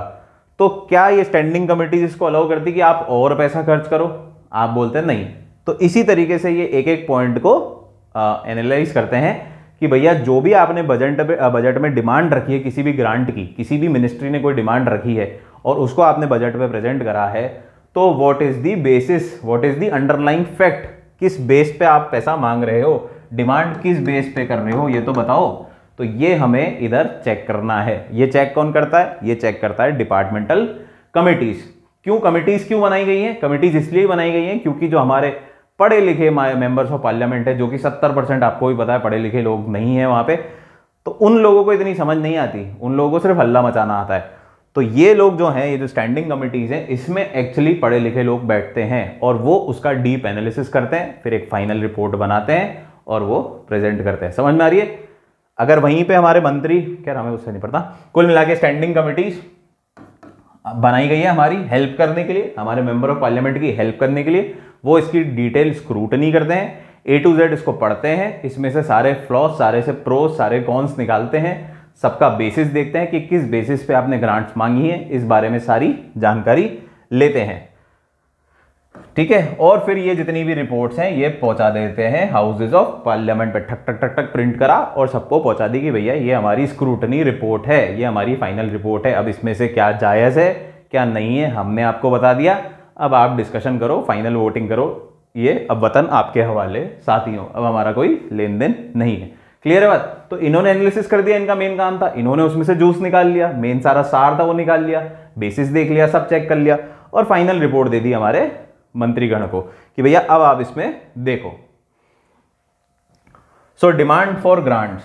तो क्या ये स्टैंडिंग कमेटी इसको अलाउ करती कि आप और पैसा खर्च करो? आप बोलते हैं नहीं। तो इसी तरीके से ये एक एक पॉइंट को एनालाइज करते हैं कि भैया जो भी आपने बजट में डिमांड रखी है किसी भी ग्रांट की, किसी भी मिनिस्ट्री ने कोई डिमांड रखी है और उसको आपने बजट में प्रेजेंट करा है, तो what is the basis, what is the underlying fact, किस बेस पे आप पैसा मांग रहे हो, डिमांड किस बेस पे कर रहे हो, ये तो बताओ। तो ये हमें इधर चेक करना है। ये चेक कौन करता है? ये चेक करता है डिपार्टमेंटल कमिटीज। क्यों कमिटीज क्यों बनाई गई हैं? कमिटीज इसलिए बनाई गई हैं क्योंकि जो हमारे पढ़े लिखे मेंबर्स ऑफ पार्लियामेंट है, जो कि 70% आपको भी पता है पढ़े लिखे लोग नहीं है वहां पे, तो उन लोगों को इतनी समझ नहीं आती, उन लोगों को सिर्फ हल्ला मचाना आता है। तो ये लोग जो हैं, ये जो स्टैंडिंग कमिटीज हैं, इसमें एक्चुअली पढ़े लिखे लोग बैठते हैं और वो उसका डीप एनालिसिस करते हैं, फिर एक फाइनल रिपोर्ट बनाते हैं और वो प्रेजेंट करते हैं। समझ में आ रही है? अगर वहीं पे हमारे मंत्री, क्या नाम है उससे नहीं पड़ता, कुल मिला के स्टैंडिंग कमिटीज बनाई गई है हमारी हेल्प करने के लिए, हमारे मेंबर ऑफ पार्लियामेंट की हेल्प करने के लिए। वो इसकी डिटेल स्क्रूटनी करते हैं, A to Z इसको पढ़ते हैं, इसमें से सारे फ्लॉज, सारे से प्रोस, सारे कॉन्स निकालते हैं, सबका बेसिस देखते हैं कि किस बेसिस पे आपने ग्रांट्स मांगी है, इस बारे में सारी जानकारी लेते हैं। ठीक है, और फिर ये जितनी भी रिपोर्ट्स हैं ये पहुंचा देते हैं हाउसेज ऑफ पार्लियामेंट पे, ठक ठक ठक ठक प्रिंट करा और सबको पहुंचा दी कि भैया ये हमारी स्क्रूटनी रिपोर्ट है, ये हमारी फाइनल रिपोर्ट है। अब इसमें से क्या जायज़ है क्या नहीं है हमने आपको बता दिया, अब आप डिस्कशन करो, फाइनल वोटिंग करो, ये अब वतन आपके हवाले साथियों, अब हमारा कोई लेन देन नहीं है। क्लियर है बात? तो इन्होंने एनालिसिस कर दिया, इनका मेन काम था, इन्होंने उसमें से जूस निकाल लिया, मेन सारा सार था वो निकाल लिया, बेसिस देख लिया, सब चेक कर लिया और फाइनल रिपोर्ट दे दी हमारे मंत्रीगण को कि भैया अब आप इसमें देखो। So demand for grants,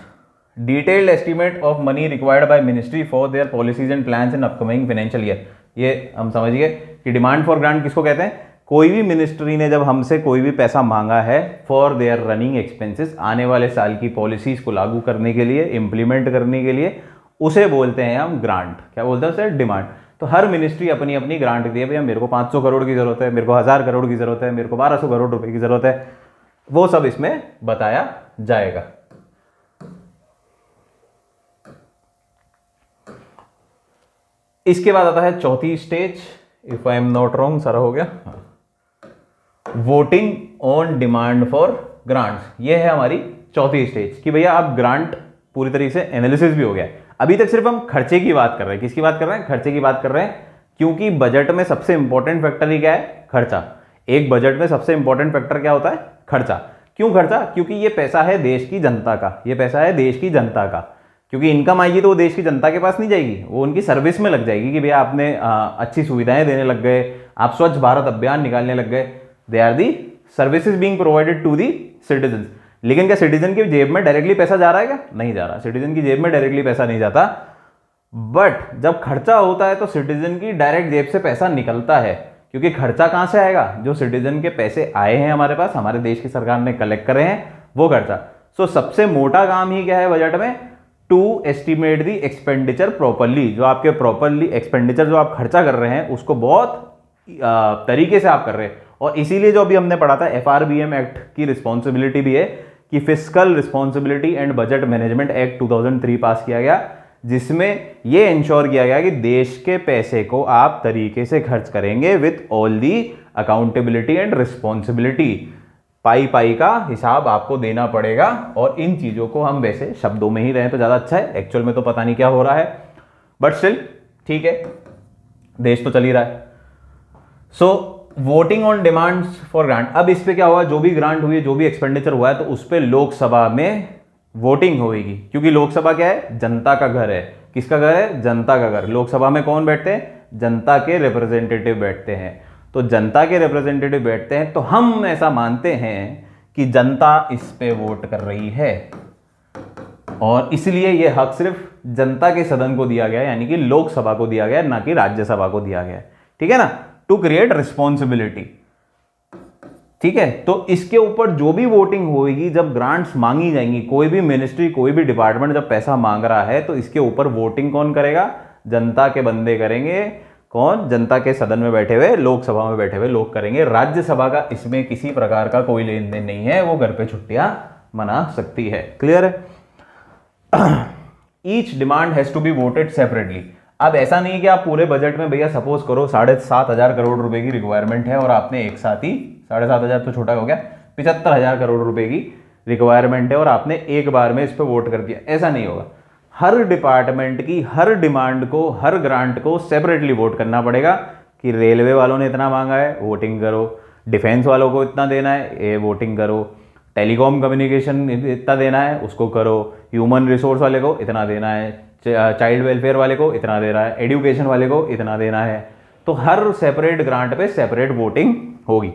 detailed estimate of money required by ministry for their policies and plans in upcoming financial year. ये हम समझ गए कि डिमांड फॉर ग्रांट किसको कहते हैं? कोई भी मिनिस्ट्री ने जब हमसे कोई भी पैसा मांगा है फॉर देयर रनिंग एक्सपेंसेस, आने वाले साल की पॉलिसीज को लागू करने के लिए, इंप्लीमेंट करने के लिए, उसे बोलते हैं हम ग्रांट। क्या बोलते हैं उसे? डिमांड। तो हर मिनिस्ट्री अपनी अपनी ग्रांट दी है, भैया मेरे को 500 करोड़ की जरूरत है, मेरे को 1000 करोड़ की जरूरत है, मेरे को 1200 करोड़ रुपए की जरूरत है, वो सब इसमें बताया जाएगा। इसके बाद आता है चौथी stage, if I am not wrong, सारा हो गया, voting on demand for grants. ये है हमारी चौथी स्टेज कि भैया आप ग्रांट पूरी तरीके से एनालिसिस भी हो गया। अभी तक सिर्फ हम खर्चे की बात कर रहे हैं। किसकी बात कर रहे हैं? खर्चे की बात कर रहे हैं, क्योंकि बजट में सबसे इंपॉर्टेंट फैक्टर ही क्या है? खर्चा। एक बजट में सबसे इंपॉर्टेंट फैक्टर क्या होता है? खर्चा। क्यों खर्चा? क्योंकि ये पैसा है देश की जनता का, ये पैसा है देश की जनता का, क्योंकि इनकम आएगी तो वो देश की जनता के पास नहीं जाएगी, वो उनकी सर्विस में लग जाएगी कि भैया आपने अच्छी सुविधाएं देने लग गए, आप स्वच्छ भारत अभियान निकालने लग गए, they are the services being provided to the citizen. लेकिन क्या सिटीजन की जेब में डायरेक्टली पैसा जा रहा है? क्या नहीं जा रहा, सिटीजन की जेब में डायरेक्टली पैसा नहीं जाता, बट जब खर्चा होता है तो सिटीजन की डायरेक्ट जेब से पैसा निकलता है। क्योंकि खर्चा कहां से आएगा? जो सिटीजन के पैसे आए हैं हमारे पास, हमारे देश की सरकार ने कलेक्ट करे हैं, वो खर्चा। सो सबसे मोटा काम ही क्या है बजट में? To estimate the expenditure properly. जो आपके प्रॉपरली एक्सपेंडिचर जो आप खर्चा कर रहे हैं उसको बहुत तरीके से आप कर रहे हैं। और इसीलिए जो अभी हमने पढ़ा था FRBM एक्ट की रिस्पॉन्सिबिलिटी भी है कि fiscal responsibility and budget management act 2003 पास किया गया, जिसमें यह इंश्योर किया गया कि देश के पैसे को आप तरीके से खर्च करेंगे with all the accountability and responsibility. पाई पाई का हिसाब आपको देना पड़ेगा। और इन चीजों को हम वैसे शब्दों में ही रहें तो ज्यादा अच्छा है, एक्चुअल में तो पता नहीं क्या हो रहा है, बट स्टिल ठीक है, देश तो चल ही रहा है। So voting on demands for grant, अब इस पे क्या हुआ? जो भी ग्रांट हुई, जो भी एक्सपेंडिचर हुआ है, तो उस पर लोकसभा में वोटिंग होगी, क्योंकि लोकसभा क्या है? जनता का घर है। किसका घर है? जनता का घर। लोकसभा में कौन बैठते हैं? जनता के रिप्रेजेंटेटिव बैठते हैं। तो जनता के रिप्रेजेंटेटिव बैठते हैं, तो हम ऐसा मानते हैं कि जनता इस पे वोट कर रही है, और इसलिए यह हक सिर्फ जनता के सदन को दिया गया है, यानी कि लोकसभा को दिया गया है, ना कि राज्यसभा को दिया गया है। ठीक है ना? To create responsibility. ठीक है, तो इसके ऊपर जो भी वोटिंग होगी, जब ग्रांट्स मांगी जाएंगी, कोई भी मिनिस्ट्री, कोई भी डिपार्टमेंट जब पैसा मांग रहा है, तो इसके ऊपर वोटिंग कौन करेगा? जनता के बंदे करेंगे। कौन? जनता के सदन में बैठे हुए, लोकसभा में बैठे हुए लोग करेंगे। राज्यसभा का इसमें किसी प्रकार का कोई लेन देन नहीं है, वो घर पे छुट्टियां मना सकती है। क्लियर है? Each demand has to be voted separately. अब ऐसा नहीं कि आप पूरे बजट में, भैया सपोज करो 7,500 करोड़ रुपए की रिक्वायरमेंट है और आपने एक साथ ही, 7,500 तो छोटा हो गया, 75,000 करोड़ रुपए की रिक्वायरमेंट है और आपने एक बार में इस पर वोट कर दिया। ऐसा नहीं होगा। हर डिपार्टमेंट की हर डिमांड को, हर ग्रांट को सेपरेटली वोट करना पड़ेगा कि रेलवे वालों ने इतना मांगा है, वोटिंग करो। डिफेंस वालों को इतना देना है, ये वोटिंग करो। टेलीकॉम कम्युनिकेशन इतना देना है, उसको करो। ह्यूमन रिसोर्स वाले को इतना देना है, चाइल्ड वेलफेयर वाले को इतना दे रहा है, एजुकेशन वाले को इतना देना है। तो हर सेपरेट ग्रांट पे सेपरेट वोटिंग होगी।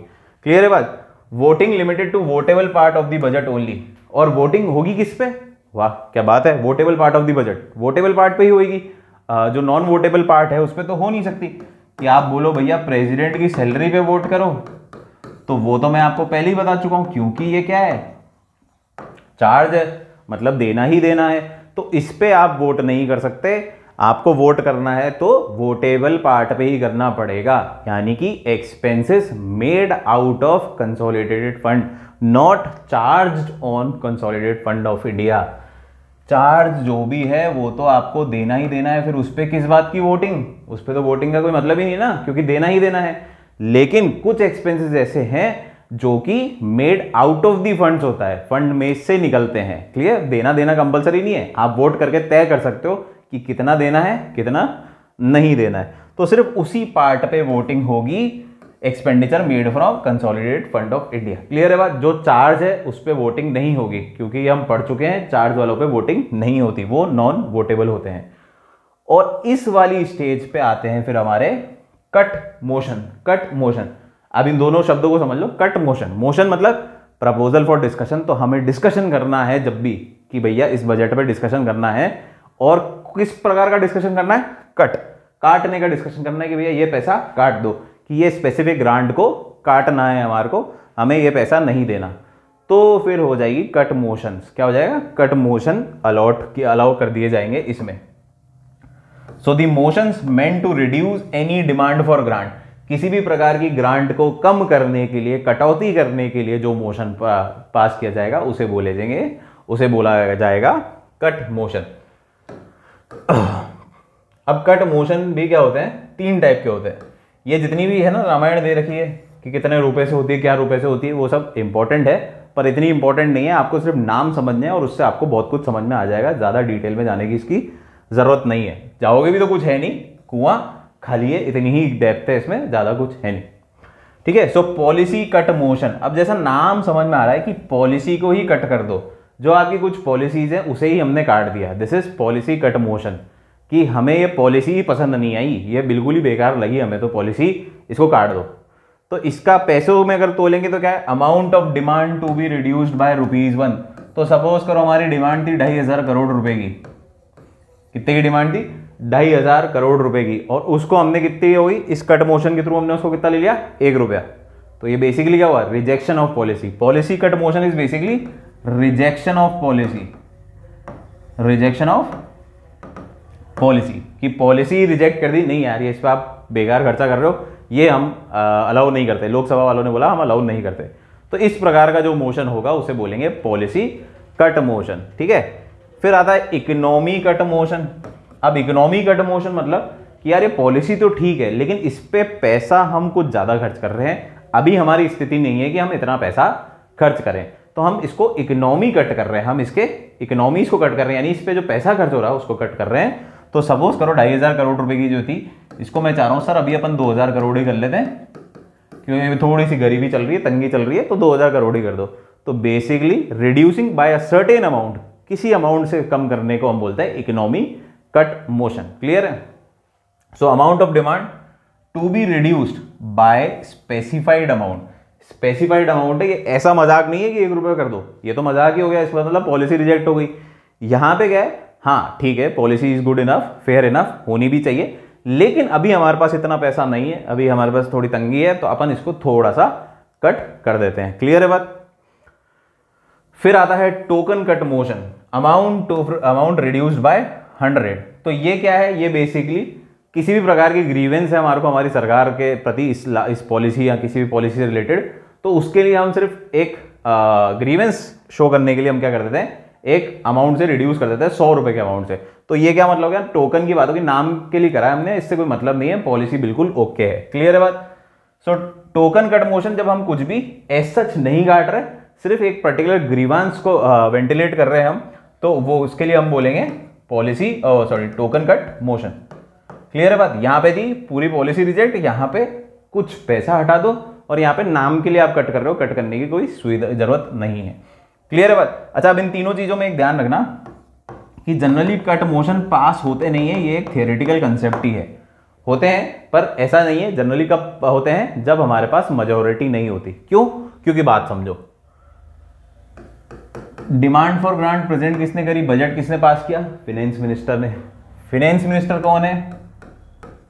क्लियर है बात? Voting limited to votable part of the budget only. और वोटिंग होगी किस पे? वाह क्या बात है, votable part of the budget, votable part पे ही होगी। जो नॉन वोटेबल पार्ट है उस पे तो हो नहीं सकती। कि आप बोलो भैया प्रेसिडेंट की सैलरी पे वोट करो, तो वो तो मैं आपको पहले ही बता चुका हूं, क्योंकि ये क्या है, चार्ज है, मतलब देना ही देना है। तो इस पे आप वोट नहीं कर सकते। आपको वोट करना है तो वोटेबल पार्ट पे ही करना पड़ेगा, यानी कि expenses made out of consolidated fund, not charged on consolidated fund of India. Charge जो भी है वो तो आपको देना ही देना है, फिर उस पर किस बात की वोटिंग, उस पर तो वोटिंग का कोई मतलब ही नहीं ना, क्योंकि देना ही देना है। लेकिन कुछ एक्सपेंसेस ऐसे हैं जो कि made out of the funds होता है, फंड में से निकलते हैं। क्लियर, देना देना कंपलसरी नहीं है, आप वोट करके तय कर सकते हो कि कितना देना है कितना नहीं देना है। तो सिर्फ उसी पार्ट पे वोटिंग होगी, expenditure made from consolidated fund of India. Clear है बात? जो चार्ज है उस पर वोटिंग नहीं होगी, क्योंकि हम पढ़ चुके हैं चार्ज वालों पे वोटिंग नहीं होती, वो नॉन वोटेबल होते हैं। और इस वाली स्टेज पे आते हैं फिर हमारे कट मोशन। कट मोशन, अब इन दोनों शब्दों को समझ लो। कट मोशन, मोशन मतलब प्रपोजल फॉर डिस्कशन, तो हमें डिस्कशन करना है जब भी कि भैया इस बजट पे डिस्कशन करना है, और किस प्रकार का डिस्कशन करना है, कट, काटने का डिस्कशन करना है कि भैया ये पैसा काट दो, कि ये स्पेसिफिक ग्रांट को काटना है हमारे को, हमें ये पैसा नहीं देना। तो फिर हो जाएगी कट मोशंस। क्या हो जाएगा? कट मोशन अलाउ कर दिए जाएंगे इसमें। So the motions meant to reduce any demand for grant, किसी भी प्रकार की ग्रांट को कम करने के लिए, कटौती करने के लिए जो मोशन पास किया जाएगा उसे बोला जाएगा कट मोशन। अब कट मोशन भी क्या होते हैं? 3 टाइप के होते हैं। ये जितनी भी है ना रामायण दे रखी है कि कितने रुपए से होती है, क्या रुपए से होती है, वो सब इंपॉर्टेंट है, पर इतनी इंपॉर्टेंट नहीं है। आपको सिर्फ नाम समझने हैं और उससे आपको बहुत कुछ समझ में आ जाएगा, ज़्यादा डिटेल में जाने की इसकी ज़रूरत नहीं है। जाओगे भी तो कुछ है नहीं, कुआं खाली है, इतनी ही डेप्थ है इसमें, ज़्यादा कुछ है नहीं। ठीक है, सो पॉलिसी कट मोशन। अब जैसा नाम समझ में आ रहा है कि पॉलिसी को ही कट कर दो, जो आपकी कुछ पॉलिसीज है उसे ही हमने काट दिया, this is policy cut motion, कि हमें ये पॉलिसी ही पसंद नहीं आई, ये बिल्कुल ही बेकार लगी हमें, तो पॉलिसी इसको काट दो। तो इसका पैसों में अगर तोलेंगे तो क्या है? Amount of demand to be reduced by ₹1। तो सपोज करो हमारी डिमांड थी 2500 करोड़ रुपए की। कितने की डिमांड थी? 2500 करोड़ रुपए की, और उसको हमने कितनी हो गई, इस कट मोशन के थ्रू हमने उसको कितना ले लिया? ₹1। तो ये बेसिकली क्या हुआ? Rejection of policy. Policy cut motion is basically rejection of policy, rejection of policy, कि पॉलिसी रिजेक्ट कर दी, नहीं यार ये इस पर आप बेकार खर्चा कर रहे हो, ये हम अलाउ नहीं करते, लोकसभा वालों ने बोला हम अलाउ नहीं करते। तो इस प्रकार का जो मोशन होगा उसे बोलेंगे पॉलिसी कट मोशन। ठीक है, फिर आता है इकोनॉमी कट मोशन। अब इकोनॉमी कट मोशन मतलब कि यार ये पॉलिसी तो ठीक है, लेकिन इस पे पैसा हम कुछ ज़्यादा खर्च कर रहे हैं, अभी हमारी स्थिति नहीं है कि हम इतना पैसा खर्च करें, तो हम इसको इकोनॉमी कट कर रहे हैं, हम इसके इकोनॉमीज को कट कर रहे हैं, यानी इस पे जो पैसा खर्च हो रहा है उसको कट कर रहे हैं। तो सपोज करो 2500 करोड़ रुपए की जो थी, इसको मैं चाह रहा हूँ सर अभी अपन 2000 करोड़ ही कर लेते हैं, क्योंकि थोड़ी सी गरीबी चल रही है, तंगी चल रही है, तो 2000 करोड़ ही कर दो। तो basically reducing by a certain amount, किसी अमाउंट से कम करने को हम बोलते हैं इकोनॉमी कट मोशन। क्लियर है? So amount of demand to be reduced by specified amount. Specified amount है, ये ऐसा मजाक नहीं है कि ₹1 कर दो, ये तो मजाक ही हो गया, इसका मतलब पॉलिसी रिजेक्ट हो गई। यहां पे क्या है, हाँ ठीक है policy is good enough, fair enough, होनी भी चाहिए, लेकिन अभी हमारे पास इतना पैसा नहीं है, अभी हमारे पास थोड़ी तंगी है, तो अपन इसको थोड़ा सा कट कर देते हैं। क्लियर है बात? फिर आता है token cut motion, amount reduced by 100। तो ये क्या है? ये बेसिकली किसी भी प्रकार की ग्रीवेंस है हमारे को हमारी सरकार के प्रति इस पॉलिसी या किसी भी पॉलिसी से रिलेटेड, तो उसके लिए हम सिर्फ एक ग्रीवेंस शो करने के लिए हम क्या कर देते हैं, एक अमाउंट से रिड्यूस कर देते हैं, ₹100 के अमाउंट से। तो ये क्या मतलब है? टोकन की बात होगी, नाम के लिए करा है हमने, इससे कोई मतलब नहीं है, पॉलिसी बिल्कुल ओके है। क्लियर है बात? सो टोकन कट मोशन, जब हम कुछ भी एज सच नहीं काट रहे, सिर्फ एक पर्टिकुलर ग्रीवांस को वेंटिलेट कर रहे हैं हम, तो वो उसके लिए हम बोलेंगे policy token cut motion. Clear है बात? यहां पे थी पूरी पॉलिसी रिजेक्ट, यहां पे कुछ पैसा हटा दो, और यहां पे नाम के लिए आप कट कर रहे हो, कट करने की कोई सुविधा जरूरत नहीं है। क्लियर है बात? अच्छा, अब इन तीनों चीजों में एक ध्यान रखना कि जनरली कट मोशन पास होते नहीं है, ये एक थियोरेटिकल कंसेप्ट ही है, होते हैं पर ऐसा नहीं है। जनरली कब होते हैं? जब हमारे पास मेजॉरिटी नहीं होती। क्यों? क्योंकि बात समझो, डिमांड फॉर ग्रांट प्रेजेंट किसने करी, बजट किसने पास किया, फाइनेंस मिनिस्टर ने। फाइनेंस मिनिस्टर कौन है,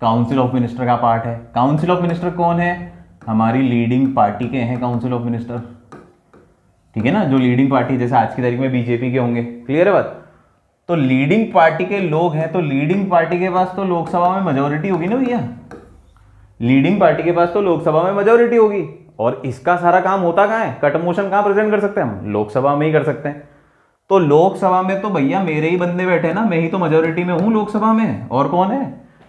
काउंसिल ऑफ मिनिस्टर का पार्ट है। काउंसिल ऑफ मिनिस्टर कौन है, हमारी लीडिंग पार्टी के हैं काउंसिल ऑफ मिनिस्टर, ठीक है ना, जो लीडिंग पार्टी जैसे आज की तारीख में बीजेपी के होंगे, क्लियर है बात। तो लीडिंग पार्टी के लोग हैं, तो लीडिंग पार्टी के पास तो लोकसभा में मेजोरिटी होगी ना भैया, लीडिंग पार्टी के पास तो लोकसभा में मेजोरिटी होगी। और इसका सारा काम होता कहाँ है, कट मोशन कहाँ प्रेजेंट कर सकते हैं हम, लोकसभा में ही कर सकते हैं। तो लोकसभा में तो भैया मेरे ही बंदे बैठे हैं ना, मैं ही तो मेजोरिटी में हूं लोकसभा में, और कौन है,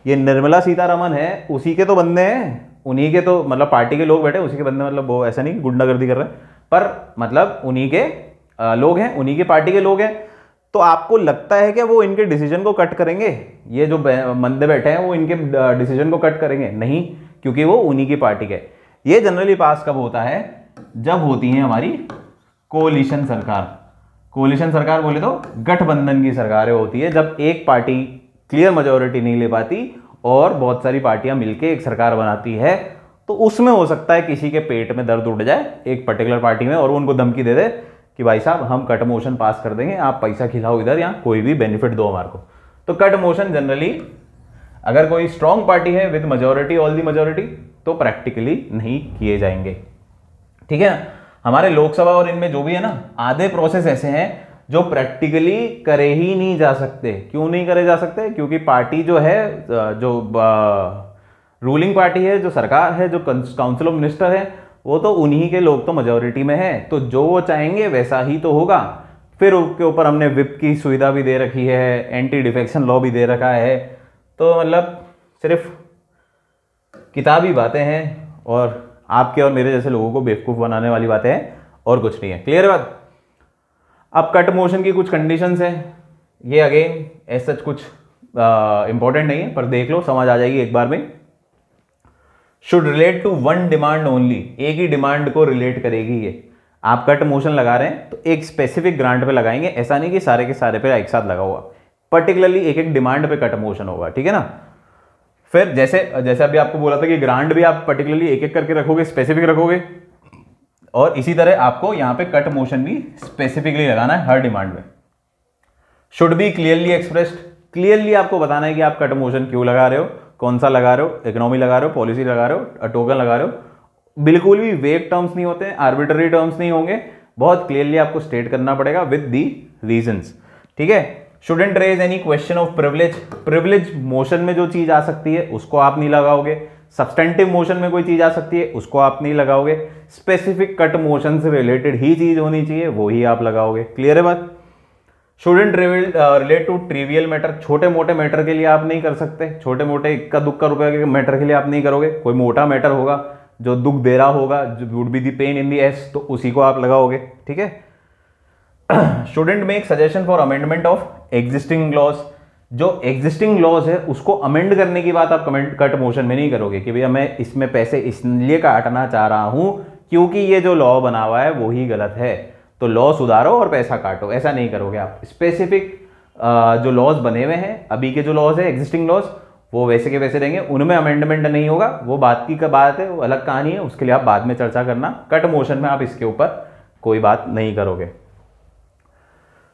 ये निर्मला सीतारमन है, उसी के तो बंदे हैं, उन्हीं के तो मतलब पार्टी के लोग बैठे, उसी के बंदे, मतलब वो ऐसा नहीं गुंडागर्दी कर रहे हैं, पर मतलब उन्हीं के लोग हैं, उन्हीं के पार्टी के लोग हैं। तो आपको लगता है कि वो इनके डिसीजन को कट करेंगे, ये जो बंदे बैठे हैं वो इनके डिसीजन को कट करेंगे, नहीं, क्योंकि वो उन्हीं की पार्टी के। ये जनरली पास कब होता है, जब होती है हमारी कोलिशन सरकार। कोलिशन सरकार बोले तो गठबंधन की सरकारें होती है, जब एक पार्टी क्लियर मेजोरिटी नहीं ले पाती और बहुत सारी पार्टियां मिलकर एक सरकार बनाती है, तो उसमें हो सकता है किसी के पेट में दर्द उठ जाए एक पर्टिकुलर पार्टी में, और वो उनको धमकी दे दे कि भाई साहब हम कट मोशन पास कर देंगे, आप पैसा खिलाओ इधर, या कोई भी बेनिफिट दो हमारे को। तो कट मोशन जनरली अगर कोई स्ट्रॉन्ग पार्टी है with majority, all the majority, तो प्रैक्टिकली नहीं किए जाएंगे, ठीक है। हमारे लोकसभा और इनमें जो भी है ना, आधे प्रोसेस ऐसे हैं जो प्रैक्टिकली करे ही नहीं जा सकते। क्यों नहीं करे जा सकते, क्योंकि पार्टी जो है, जो रूलिंग पार्टी है, जो सरकार है, जो काउंसिल ऑफ मिनिस्टर है, वो तो उन्हीं के लोग तो मेजोरिटी में है, तो जो वो चाहेंगे वैसा ही तो होगा। फिर उसके ऊपर हमने विप की सुविधा भी दे रखी है, एंटी डिफेक्शन लॉ भी दे रखा है, तो मतलब सिर्फ किताबी बातें हैं और आपके और मेरे जैसे लोगों को बेवकूफ़ बनाने वाली बातें हैं, और कुछ नहीं है, क्लियर बात। अब कट मोशन की कुछ कंडीशंस हैं, ये अगेन ऐसा कुछ इंपॉर्टेंट नहीं है, पर देख लो समझ आ जाएगी एक बार में। Should relate to one demand only, एक ही डिमांड को रिलेट करेगी ये। आप कट मोशन लगा रहे हैं तो एक स्पेसिफिक ग्रांट पे लगाएंगे, ऐसा नहीं कि सारे के सारे पे एक साथ लगा हुआ, पर्टिकुलरली एक एक डिमांड पे कट मोशन होगा, ठीक है ना। फिर जैसे अभी आपको बोला था कि ग्रांट भी आप पर्टिकुलरली एक एक करके रखोगे, स्पेसिफिक रखोगे, और इसी तरह आपको यहां पे कट मोशन भी स्पेसिफिकली लगाना है हर डिमांड में। Should be clearly expressed, clearly आपको बताना है कि आप कट मोशन क्यों लगा रहे हो, कौन सा लगा रहे हो, इकोनॉमी लगा रहे हो, पॉलिसी लगा रहे हो, टोकन लगा रहे हो। बिल्कुल भी वेग टर्म्स नहीं होते, आर्बिट्ररी टर्म्स नहीं होंगे, बहुत क्लियरली आपको स्टेट करना पड़ेगा विद दी रीजंस, ठीक है। Shouldn't raise any question of privilege, privilege motion में जो चीज आ सकती है उसको आप नहीं लगाओगे, सब्सटेंटिव मोशन में कोई चीज आ सकती है उसको आप नहीं लगाओगे, स्पेसिफिक कट मोशन से रिलेटेड ही चीज होनी चाहिए वो ही आप लगाओगे, क्लियर है बात। Shouldn't relate to trivial matter, छोटे मोटे मैटर के लिए आप नहीं कर सकते, छोटे मोटे इक्का दुक्का रुपए के मैटर के लिए आप नहीं करोगे। कोई मोटा मैटर होगा जो दुख दे रहा होगा, जो would be the pain in the ass, तो उसी को आप लगाओगे, ठीक है। Shouldn't make suggestion for amendment of existing laws, जो एग्जिस्टिंग लॉज है उसको अमेंड करने की बात आप कट मोशन में नहीं करोगे कि भैया मैं इसमें पैसे इसलिए काटना चाह रहा हूं क्योंकि ये जो लॉ बना हुआ है वो ही गलत है, तो लॉ सुधारो और पैसा काटो, ऐसा नहीं करोगे आप। स्पेसिफिक जो लॉज बने हुए हैं, अभी के जो लॉज है एग्जिस्टिंग लॉज, वो वैसे के वैसे रहेंगे, उनमें अमेंडमेंट नहीं होगा, वो बात की बात है, वो अलग कहानी है, उसके लिए आप बाद में चर्चा करना। कट मोशन में आप इसके ऊपर कोई बात नहीं करोगे।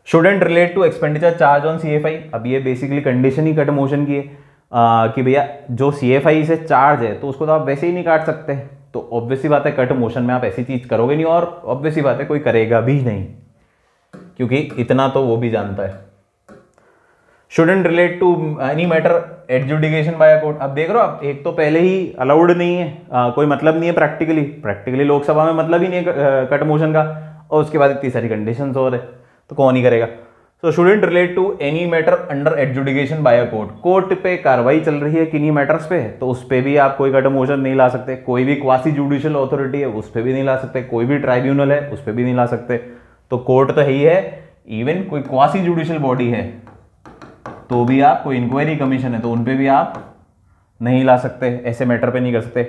Shouldn't relate to expenditure charge on CFI, अब ये बेसिकली कंडीशन ही कट मोशन की है कि भैया जो CFI से चार्ज है तो उसको तो आप वैसे ही नहीं काट सकते, तो ऑब्वियस ही बात है कट मोशन में आप ऐसी चीज करोगे नहीं, और ऑब्वियस ही बात है कोई करेगा भी नहीं, क्योंकि इतना तो वो भी जानता है। Shouldn't relate to any matter adjudication by court, अब देख रहे हो आप, एक तो पहले ही अलाउड नहीं है, कोई मतलब नहीं है प्रैक्टिकली लोकसभा में मतलब ही नहीं है कट मोशन का, और उसके बाद इतनी सारी कंडीशंस और है, तो कौन ही करेगा। So shouldn't relate to any matter under adjudication by court, court पे कार्रवाई चल रही है किन्हीं मैटर्स पे, तो उस पे भी आप कोई कट मोशन नहीं ला सकते। कोई भी क्वासी जुडिशियल अथॉरिटी है उस पे भी नहीं ला सकते, कोई भी ट्राइब्यूनल है उस पे भी नहीं ला सकते, तो कोर्ट तो है ही है। इवन कोई क्वासी जुडिशियल बॉडी है तो भी आप, कोई इंक्वायरी कमीशन है तो उन पे भी आप नहीं ला सकते, ऐसे मैटर पे नहीं कर सकते।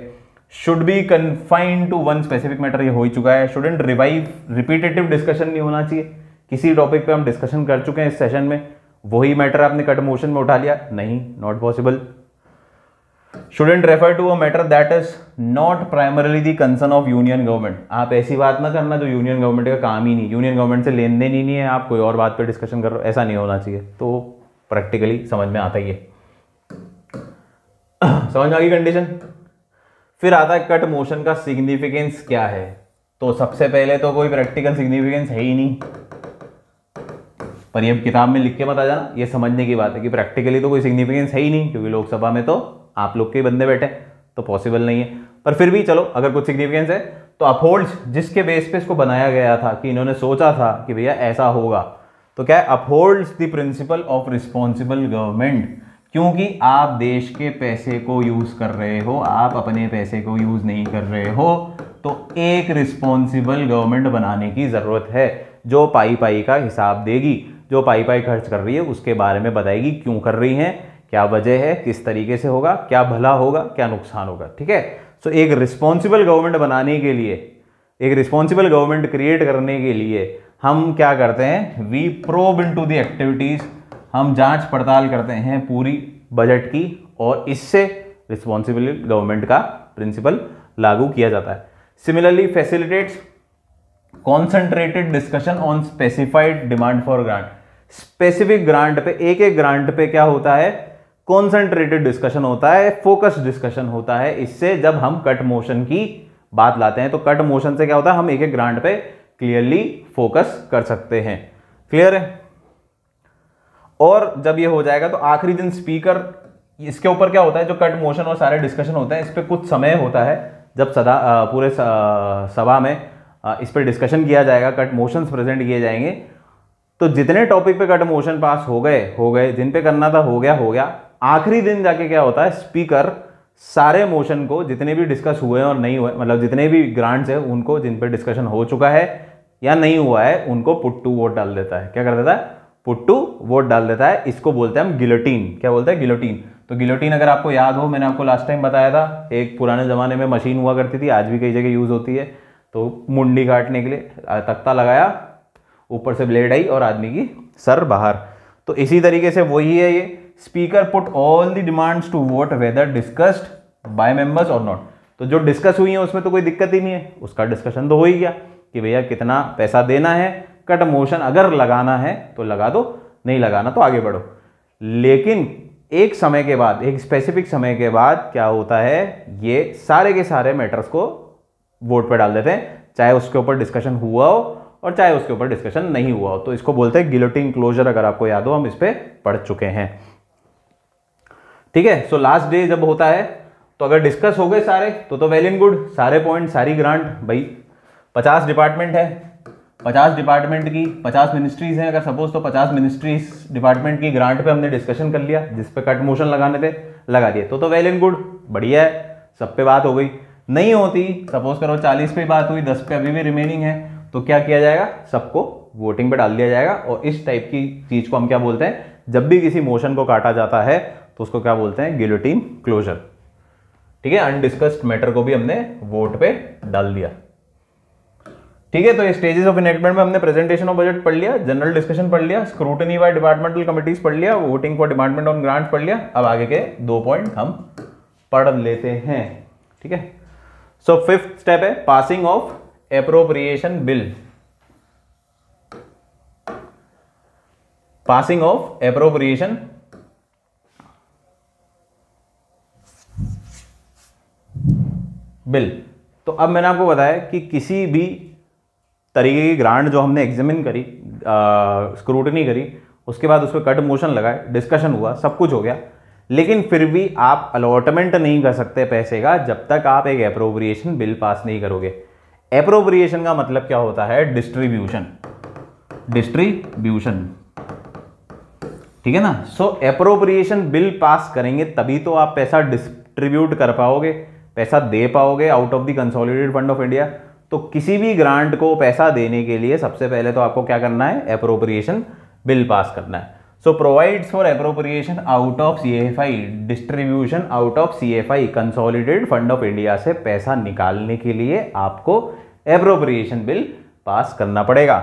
Should be confined to one specific matter, ये हो ही चुका है। शुडंट रिवाइव, रिपीटेटिव डिस्कशन नहीं होना चाहिए, किसी टॉपिक पे हम डिस्कशन कर चुके हैं इस सेशन में, वही मैटर आपने कट मोशन में उठा लिया, नहीं, not possible. Shouldn't refer to a matter that is not primarily the concern of union government. आप ऐसी बात ना करना जो यूनियन गवर्नमेंट का काम ही नहीं, यूनियन गवर्नमेंट से लेन देन ही नहीं है, आप कोई और बात पे डिस्कशन कर रहे हो, ऐसा नहीं होना चाहिए। तो प्रैक्टिकली समझ में आता ही है। समझ में आ गई कंडीशन। फिर आता है कट मोशन का सिग्निफिकेंस क्या है। तो सबसे पहले तो कोई प्रैक्टिकल सिग्निफिकेंस है ही नहीं, पर ये किताब में लिख के मत आ जाना, ये समझने की बात है कि प्रैक्टिकली तो कोई सिग्निफिकेंस है ही नहीं, क्योंकि लोकसभा में तो आप लोग के ही बंदे बैठे, तो पॉसिबल नहीं है। पर फिर भी चलो अगर कुछ सिग्निफिकेंस है तो अपहोल्ड्स, जिसके बेस पे इसको बनाया गया था कि इन्होंने सोचा था कि भैया ऐसा होगा, तो क्या है, upholds the principle of responsible government. क्योंकि आप देश के पैसे को यूज कर रहे हो, आप अपने पैसे को यूज नहीं कर रहे हो, तो एक रिस्पॉन्सिबल गवर्नमेंट बनाने की जरूरत है, जो पाई पाई का हिसाब देगी, जो पाई पाई खर्च कर रही है उसके बारे में बताएगी, क्यों कर रही है, क्या वजह है, किस तरीके से होगा, क्या भला होगा, क्या नुकसान होगा। ठीक है। सो एक रिस्पॉन्सिबल गवर्नमेंट बनाने के लिए, एक रिस्पॉन्सिबल गवर्नमेंट क्रिएट करने के लिए हम क्या करते हैं, we probe into the activities, हम जांच पड़ताल करते हैं पूरी बजट की, और इससे रिस्पॉन्सिबल गवर्नमेंट का प्रिंसिपल लागू किया जाता है। Similarly facilitates concentrated discussion on specified demand for grant. Specific grant पे, एक एक ग्रांट पे क्या होता है, कॉन्सेंट्रेटेड डिस्कशन होता है, फोकस डिस्कशन होता है। इससे जब हम कट मोशन की बात लाते हैं तो कट मोशन से क्या होता है, हम एक एक ग्रांट पे क्लियरली फोकस कर सकते हैं। क्लियर है। और जब ये हो जाएगा तो आखिरी दिन स्पीकर, इसके ऊपर क्या होता है, जो कट मोशन और सारे डिस्कशन होते हैं, इस पर कुछ समय होता है जब पूरे सभा में इस पर डिस्कशन किया जाएगा, कट मोशंस प्रेजेंट किए जाएंगे। तो जितने टॉपिक पे कट मोशन पास हो गए, जिन पे करना था हो गया। आखिरी दिन जाके क्या होता है, स्पीकर सारे मोशन को, जितने भी डिस्कस हुए और नहीं हुए, मतलब जितने भी ग्रांट्स है उनको, जिन पे डिस्कशन हो चुका है या नहीं हुआ है, उनको पुट टू वोट डाल देता है। क्या कर देता है, पुट टू वोट डाल देता है। इसको बोलते हैं हम गिलोटीन। क्या बोलते हैं, गिलोटीन। तो गिलोटीन अगर आपको याद हो, मैंने आपको लास्ट टाइम बताया था, एक पुराने जमाने में मशीन हुआ करती थी, आज भी कई जगह यूज होती है। तो मुंडी काटने के लिए तख्ता लगाया, ऊपर से ब्लेड आई और आदमी की सर बाहर। तो इसी तरीके से वही है ये, speaker put all the demands to vote whether discussed by members और नॉट। तो जो डिस्कस हुई है उसमें तो कोई दिक्कत ही नहीं है, उसका डिस्कशन तो हो ही गया कि भैया कितना पैसा देना है, कट मोशन अगर लगाना है तो लगा दो, नहीं लगाना तो आगे बढ़ो। लेकिन एक समय के बाद, एक स्पेसिफिक समय के बाद क्या होता है, ये सारे के सारे मैटर्स को वोट पे डाल देते हैं, चाहे उसके ऊपर डिस्कशन हुआ हो और चाहे उसके ऊपर डिस्कशन नहीं हुआ हो। तो इसको बोलते हैं गिलोटिन क्लोजर। अगर आपको याद हो, हम इस पे पढ़ चुके हैं। ठीक है। सो लास्ट डे जब होता है तो अगर डिस्कस हो गए सारे तो वेल एंड गुड, सारे पॉइंट, सारी ग्रांट, भाई 50 डिपार्टमेंट है, 50 डिपार्टमेंट की 50 मिनिस्ट्रीज हैं अगर सपोज, तो 50 मिनिस्ट्रीज डिपार्टमेंट की ग्रांट पे हमने डिस्कशन कर लिया, जिस पे कट मोशन लगाने थे लगा दिए, तो वेल एंड गुड, बढ़िया है, सब पे बात हो गई। नहीं होती, सपोज करो 40 पे बात हुई, 10 पे अभी भी रिमेनिंग है, तो क्या किया जाएगा, सबको वोटिंग पे डाल दिया जाएगा। और इस टाइप की चीज को हम क्या बोलते हैं, जब भी किसी मोशन को काटा जाता है तो उसको क्या बोलते हैं, गिलोटिन क्लोजर। ठीक है। अनडिस्कस्ड मैटर को भी हमने वोट पे डाल दिया। ठीक है। तो ये स्टेजेस ऑफ इनेक्टमेंट में हमने प्रेजेंटेशन ऑफ बजट पढ़ लिया, जनरल डिस्कशन पढ़ लिया, स्क्रूटनी बाय डिपार्टमेंटल कमिटीज पढ़ लिया, voting for department on grants पढ़ लिया। अब आगे के 2 पॉइंट हम पढ़ लेते हैं। ठीक है। सो 5th स्टेप है passing of appropriation bill. Passing of appropriation bill. तो अब मैंने आपको बताया कि किसी भी तरीके की ग्रांट जो हमने एग्जामिन करी, स्क्रूटनी करी, उसके बाद उस पर कट मोशन लगाए, डिस्कशन हुआ, सब कुछ हो गया, लेकिन फिर भी आप अलॉटमेंट नहीं कर सकते पैसे का जब तक आप एक एप्रोप्रिएशन बिल पास नहीं करोगे। एप्रोप्रिएशन का मतलब क्या होता है, डिस्ट्रीब्यूशन। डिस्ट्रीब्यूशन, ठीक है ना। सो एप्रोप्रिएशन बिल पास करेंगे तभी तो आप पैसा डिस्ट्रीब्यूट कर पाओगे, पैसा दे पाओगे out of the consolidated fund of India. तो किसी भी ग्रांट को पैसा देने के लिए सबसे पहले तो आपको क्या करना है, एप्रोप्रिएशन बिल पास करना है। So provides for appropriation out of CFI, distribution out of CFI, consolidated fund of India से पैसा निकालने के लिए आपको एप्रोप्रिएशन बिल पास करना पड़ेगा।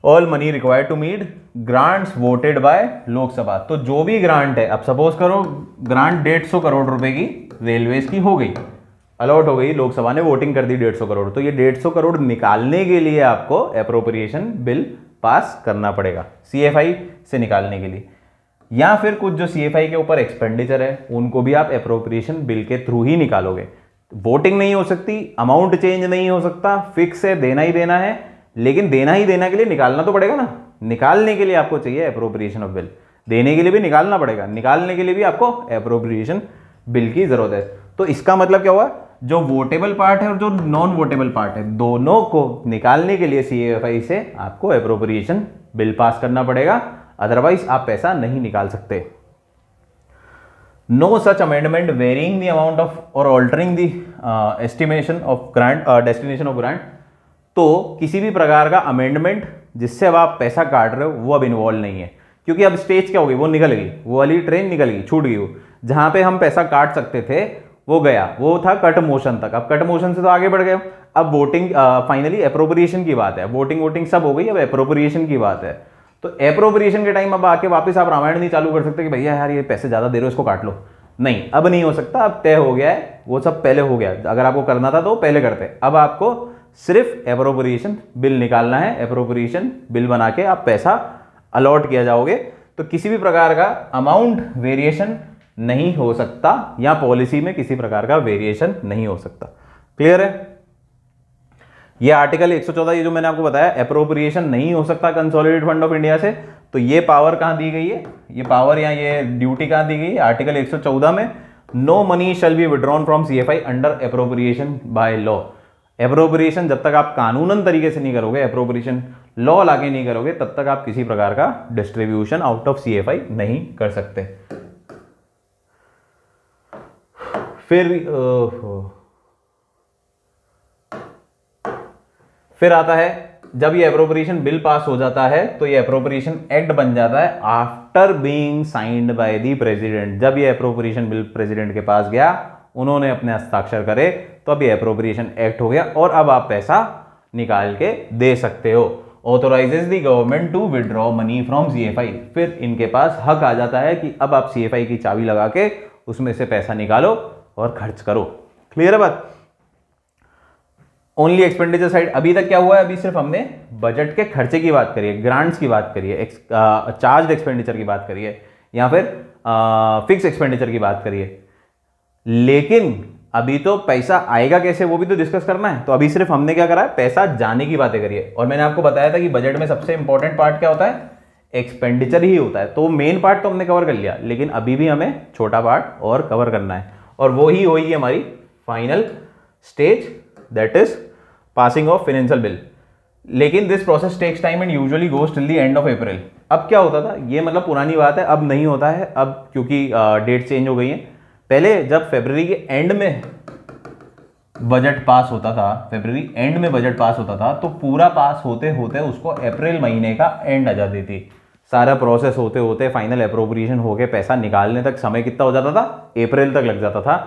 All money required to meet grants voted by Lok Sabha. तो जो भी ग्रांट है, अब सपोज करो ग्रांट 150 करोड़ रुपए की रेलवेज की हो गई, अलॉट हो गई, लोकसभा ने वोटिंग कर दी 150 करोड़, तो ये 150 करोड़ निकालने के लिए आपको एप्रोप्रिएशन बिल पास करना पड़ेगा सीएफआई से निकालने के लिए। या फिर कुछ जो सीएफआई के ऊपर एक्सपेंडिचर है उनको भी आप एप्रोप्रिएशन बिल के थ्रू ही निकालोगे। वोटिंग नहीं हो सकती, अमाउंट चेंज नहीं हो सकता, फिक्स है, देना ही देना है, लेकिन देना ही देना के लिए निकालना तो पड़ेगा ना। निकालने के लिए आपको चाहिए एप्रोप्रिएशन ऑफ बिल, देने के लिए भी निकालना पड़ेगा, निकालने के लिए भी आपको एप्रोप्रिएशन बिल की जरूरत है। तो इसका मतलब क्या हुआ, जो वोटेबल पार्ट है और जो नॉन वोटेबल पार्ट है दोनों को निकालने के लिए सीएफआई से आपको एप्रोप्रिएशन बिल पास करना पड़ेगा, अदरवाइज आप पैसा नहीं निकाल सकते। No such amendment varying the amount of और altering the estimation of grant destination of grant. तो किसी भी प्रकार का अमेंडमेंट जिससे अब आप पैसा काट रहे हो वो अब इन्वॉल्व नहीं है, क्योंकि अब स्टेज क्या होगी, वो निकल गई, वो वाली ट्रेन निकल गई, छूट गई। वो जहां पे हम पैसा काट सकते थे वो गया, वो था कट मोशन तक, अब कट मोशन से तो आगे बढ़ गए। अब वोटिंग फाइनली एप्रोप्रिएशन की बात है, वोटिंग सब हो गई, अब एप्रोप्रिएशन की बात है। तो एप्रोप्रिएशन के टाइम अब आके वापस आप रामायण नहीं चालू कर सकते कि भैया यार ये पैसे ज्यादा दे रहे हो इसको काट लो, नहीं, अब नहीं हो सकता, अब तय हो गया है, वो सब पहले हो गया। अगर आपको करना था तो पहले करते, अब आपको सिर्फ एप्रोप्रिएशन बिल निकालना है, एप्रोप्रिएशन बिल बना के आप पैसा अलॉट किया जाओगे। तो किसी भी प्रकार का अमाउंट वेरिएशन नहीं हो सकता या पॉलिसी में किसी प्रकार का वेरिएशन नहीं हो सकता। क्लियर है? ये आर्टिकल 114 ये जो मैंने आपको बताया एप्रोप्रिएशन नहीं हो सकता कंसोलिडेटेड फंड ऑफ इंडिया से, तो ये पावर कहां दी गई है, ये पावर या ये ड्यूटी कहां दी गई है, आर्टिकल 114 में। No money shall be withdrawn from CFI under appropriation by law. Appropriation जब तक आप कानूनन तरीके से नहीं करोगे, एप्रोप्रिएशन लॉ लाके नहीं करोगे, तब तक आप किसी प्रकार का डिस्ट्रीब्यूशन आउट ऑफ सीएफआई नहीं कर सकते। फिर आता है जब ये एप्रोप्रिएशन बिल पास हो जाता है तो ये एप्रोप्रिएशन एक्ट बन जाता है after being signed by the president. जब ये एप्रोप्रिएशन बिल प्रेसिडेंट के पास गया, उन्होंने अपने हस्ताक्षर करे, तो अब ये एप्रोप्रिएशन एक्ट हो गया और अब आप पैसा निकाल के दे सकते हो। Authorises the government to withdraw money from CFI. फिर इनके पास हक आ जाता है कि अब आप सीएफआई की चाबी लगा के उसमें से पैसा निकालो और खर्च करो। क्लियर है बात? Only expenditure side. अभी तक क्या हुआ है, अभी सिर्फ हमने बजट के खर्चे की बात करी है, ग्रांट्स की बात करी है, चार्ज एक्सपेंडिचर की बात करी है, या फिर फिक्स एक्सपेंडिचर की बात करी है। लेकिन अभी तो पैसा आएगा कैसे वो भी तो डिस्कस करना है। तो अभी सिर्फ हमने क्या करा है, पैसा जाने की बातें करी है। और मैंने आपको बताया था कि बजट में सबसे इंपॉर्टेंट पार्ट क्या होता है, एक्सपेंडिचर ही होता है। तो मेन पार्ट तो हमने कवर कर लिया, लेकिन अभी भी हमें छोटा पार्ट और कवर करना है, और वो ही होगी हमारी final stage, that is passing of financial bill. लेकिन this process takes time and usually goes till the end of April. अब क्या होता था, ये मतलब पुरानी बात है, अब नहीं होता है, अब क्योंकि डेट चेंज हो गई है। पहले जब फरवरी के एंड में बजट पास होता था, फरवरी एंड में बजट पास होता था, तो पूरा पास होते होते उसको अप्रैल महीने का एंड आ जाती थी। सारा प्रोसेस होते होते फाइनल अप्रोप्रिएशन हो गए, पैसा निकालने तक समय कितना हो जाता था, अप्रैल तक लग जाता था।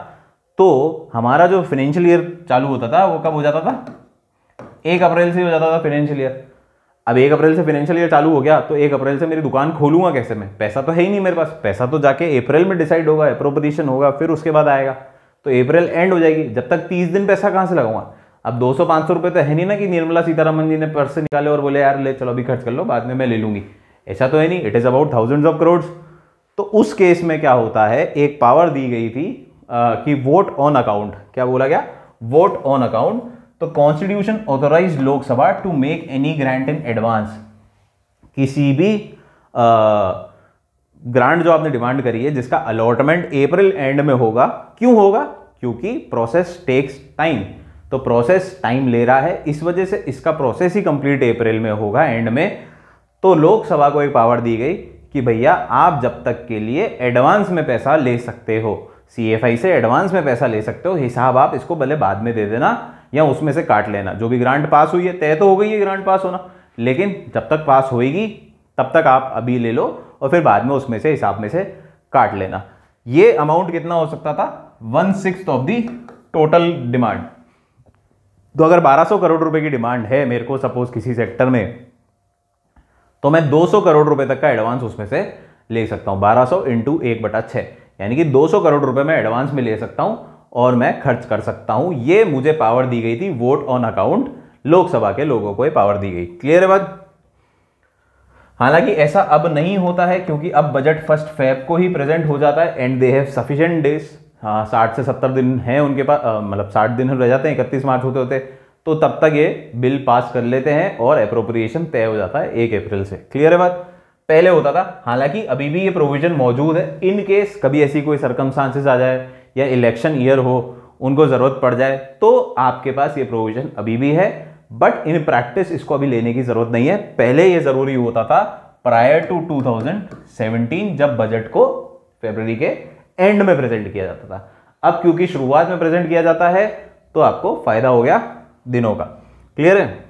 तो हमारा जो फाइनेंशियल ईयर चालू होता था वो कब हो जाता था, 1 अप्रैल से हो जाता था फाइनेंशियल ईयर। अब 1 अप्रैल से फाइनेंशियल ईयर चालू हो गया, तो 1 अप्रैल से मेरी दुकान खोलूंगा कैसे मैं, पैसा तो है ही नहीं मेरे पास, पैसा तो जाके अप्रैल में डिसाइड होगा, एप्रोप्रिएशन होगा, फिर उसके बाद आएगा, तो अप्रैल एंड हो जाएगी। जब तक 30 दिन पैसा कहां से लगाऊंगा। अब 200-500 रुपए तो है नहीं ना कि निर्मला सीतारमन जी ने पर्स से निकाले और बोले यार ले चलो अभी खर्च कर लो, बाद में मैं ले लूंगी, ऐसा तो है नहीं। It is about thousands of crore. तो उस केस में क्या होता है, एक पावर दी गई थी कि वोट ऑन अकाउंट, क्या बोला गया, वोट ऑन अकाउंट। तो constitution authorise Lok Sabha to make any grant in advance. किसी भी ग्रांट जो आपने डिमांड करी है जिसका अलॉटमेंट अप्रैल एंड में होगा, क्यों होगा, क्योंकि प्रोसेस टेक्स टाइम। तो प्रोसेस टाइम ले रहा है, इस वजह से इसका प्रोसेस ही कंप्लीट अप्रैल में होगा एंड में। तो लोकसभा को एक पावर दी गई कि भैया आप जब तक के लिए एडवांस में पैसा ले सकते हो, सीएफआई से एडवांस में पैसा ले सकते हो, हिसाब आप इसको भले बाद में दे देना या उसमें से काट लेना। जो भी ग्रांट पास हुई है, तय तो हो गई है ग्रांट पास होना, लेकिन जब तक पास होएगी तब तक आप अभी ले लो और फिर बाद में उसमें से हिसाब में से काट लेना। ये अमाउंट कितना हो सकता था, 1/6 ऑफ दी टोटल डिमांड। तो अगर 1200 करोड़ रुपए की डिमांड है मेरे को सपोज किसी सेक्टर में, तो मैं 200 करोड़ रुपए तक का एडवांस उसमें से ले सकता हूं। 1200 इंटू 1/6 यानी कि 200 करोड़ रुपए मैं एडवांस में ले सकता हूं और मैं खर्च कर सकता हूं। ये मुझे पावर दी गई थी वोट ऑन अकाउंट, लोकसभा के लोगों को ये पावर दी गई। क्लियर है बात? हालांकि ऐसा अब नहीं होता है क्योंकि अब बजट 1 फ़रवरी को ही प्रेजेंट हो जाता है and they have sufficient days. हाँ, 60 से 70 दिन हैं उनके पास, मतलब 60 दिन रह जाते हैं 31 मार्च होते होते, तो तब तक ये बिल पास कर लेते हैं और अप्रोप्रिएशन तय हो जाता है 1 अप्रैल से। क्लियर है बात? पहले होता था, हालांकि अभी भी ये प्रोविजन मौजूद है। इन केस कभी ऐसी कोई सर्कमस्टांसेस आ जाए या इलेक्शन ईयर हो, उनको जरूरत पड़ जाए, तो आपके पास ये प्रोविजन अभी भी है, बट इन प्रैक्टिस इसको अभी लेने की जरूरत नहीं है। पहले ये जरूरी होता था प्रायर टू 2017 जब बजट को फरवरी के एंड में प्रेजेंट किया जाता था। अब क्योंकि शुरुआत में प्रेजेंट किया जाता है तो आपको फायदा हो गया दिनों का। क्लियर है?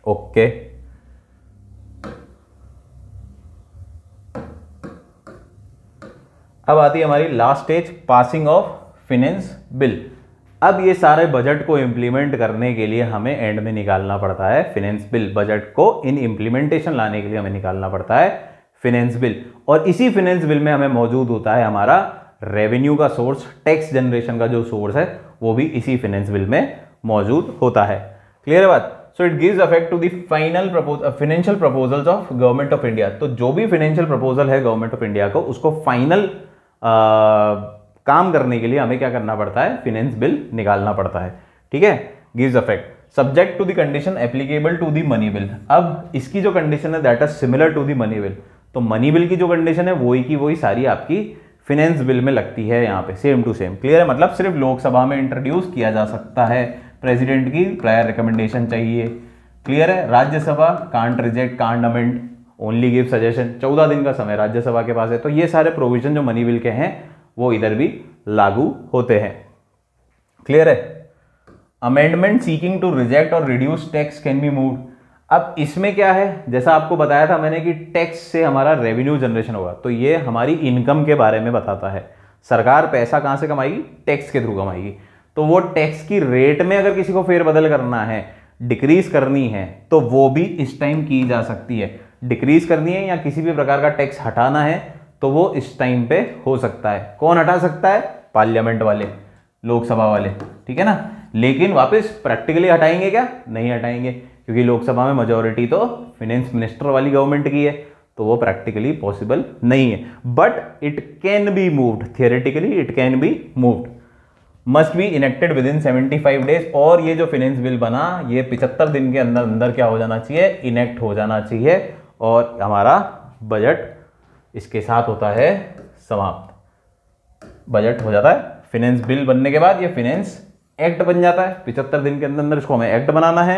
ओके, अब आती है हमारी last stage, passing of finance bill. अब ये सारे बजट को इंप्लीमेंट करने के लिए हमें एंड में निकालना पड़ता है फाइनेंस बिल। बजट को इन इंप्लीमेंटेशन लाने के लिए हमें निकालना पड़ता है फाइनेंस बिल, और इसी फाइनेंस बिल में हमें मौजूद होता है हमारा रेवेन्यू का सोर्स, टैक्स जनरेशन का जो सोर्स है वो भी इसी फाइनेंस बिल में मौजूद होता है। क्लियर है बात? So it gives effect to the final financial proposals of government of India. तो जो भी फाइनेंशियल प्रपोजल है गवर्नमेंट ऑफ इंडिया को, उसको फाइनल काम करने के लिए हमें क्या करना पड़ता है? फाइनेंस बिल निकालना पड़ता है। ठीक है? Gives effect subject to the condition applicable to the money bill. अब इसकी जो कंडीशन है that is similar to the money bill, तो मनी बिल की जो कंडीशन है वही की वही सारी आपकी फाइनेंस बिल में लगती है यहाँ पे, सेम टू सेम। क्लियर है? मतलब सिर्फ लोकसभा में इंट्रोड्यूस किया जा सकता है, प्रेसिडेंट की प्रायर रिकमेंडेशन चाहिए। क्लियर है? Rajya Sabha can't reject, can't amend, only give suggestion. 14 दिन का समय राज्यसभा के पास है। तो ये सारे प्रोविजन जो मनी बिल के हैं वो इधर भी लागू होते हैं। क्लियर है? अमेंडमेंट सीकिंग टू रिजेक्ट और reduce tax can be moved. अब इसमें क्या है, जैसा आपको बताया था मैंने कि टैक्स से हमारा रेवेन्यू जनरेशन होगा, तो ये हमारी इनकम के बारे में बताता है। सरकार पैसा कहां से कमाएगी? टैक्स के थ्रू कमाएगी। तो वो टैक्स की रेट में अगर किसी को फेरबदल करना है, डिक्रीज करनी है, तो वो भी इस टाइम की जा सकती है। डिक्रीज करनी है या किसी भी प्रकार का टैक्स हटाना है तो वो इस टाइम पे हो सकता है। कौन हटा सकता है? पार्लियामेंट वाले, लोकसभा वाले। ठीक है ना? लेकिन वापस प्रैक्टिकली हटाएंगे क्या? नहीं हटाएंगे, क्योंकि लोकसभा में मेजोरिटी तो फाइनेंस मिनिस्टर वाली गवर्नमेंट की है, तो वो प्रैक्टिकली पॉसिबल नहीं है। But it can be moved, theoretically it can be moved. Must be enacted with in 75 days. और ये जो फाइनेंस बिल बना ये 75 दिन के अंदर अंदर क्या हो जाना चाहिए? इनेक्ट हो जाना चाहिए, और हमारा बजट इसके साथ होता है समाप्त। बजट हो जाता है, फाइनेंस बिल बनने के बाद ये फाइनेंस एक्ट बन जाता है। 75 दिन के अंदर अंदर इसको हमें एक्ट बनाना है।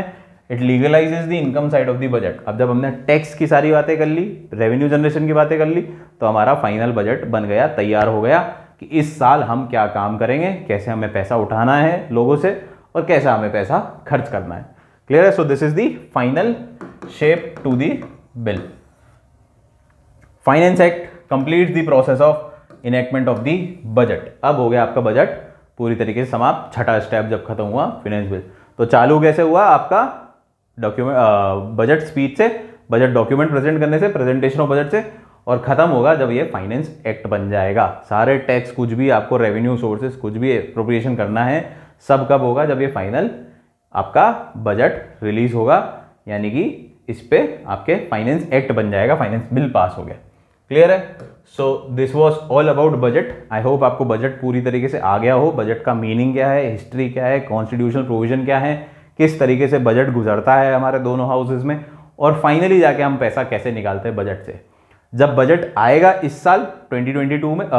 It legalises the income side of the budget. अब जब हमने टैक्स की सारी बातें कर ली, रेवेन्यू जनरेशन की बातें कर ली, तो हमारा फाइनल बजट बन गया, तैयार हो गया कि इस साल हम क्या काम करेंगे, कैसे हमें पैसा उठाना है लोगों से और कैसा हमें पैसा खर्च करना है। क्लियर है? So this is the final shape to the bill. Finance act complete the process of enactment of the budget. अब हो गया आपका बजट पूरी तरीके से समाप्त। छठा स्टेप जब खत्म हुआ फाइनेंस बिल, तो चालू कैसे हुआ आपका? डॉक्यूमेंट बजट स्पीच से, बजट डॉक्यूमेंट प्रेजेंट करने से, प्रेजेंटेशन ऑफ बजट से, और खत्म होगा जब ये फाइनेंस एक्ट बन जाएगा। सारे टैक्स, कुछ भी आपको रेवेन्यू सोर्सेस, कुछ भी एप्रोप्रिएशन करना है, सब कब होगा? जब ये फाइनल आपका बजट रिलीज होगा, यानी कि इस पे आपके फाइनेंस एक्ट बन जाएगा, फाइनेंस बिल पास हो गया। क्लियर है? So this was all about budget. I hope आपको बजट पूरी तरीके से आ गया हो। बजट का मीनिंग क्या है, हिस्ट्री क्या है, कॉन्स्टिट्यूशनल प्रोविजन क्या है, किस तरीके से बजट गुजरता है हमारे दोनों हाउसेज में, और फाइनली जाके हम पैसा कैसे निकालते हैं बजट से। जब बजट आएगा इस साल 2022 में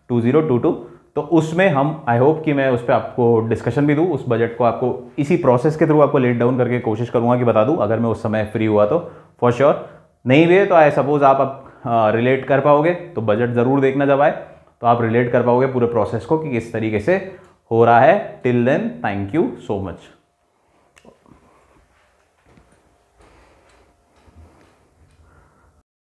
2022, तो उसमें हम, आई होप कि मैं उस पर आपको डिस्कशन भी दूँ, उस बजट को आपको इसी प्रोसेस के थ्रू आपको लेट डाउन करके कोशिश करूँगा कि बता दूँ, अगर मैं उस समय फ्री हुआ तो। फॉर श्योर नहीं भी है तो आई सपोज आप अब रिलेट कर पाओगे, तो बजट ज़रूर देखना जब आए, तो आप रिलेट कर पाओगे पूरे प्रोसेस को कि किस तरीके से हो रहा है। Till then, thank you so much.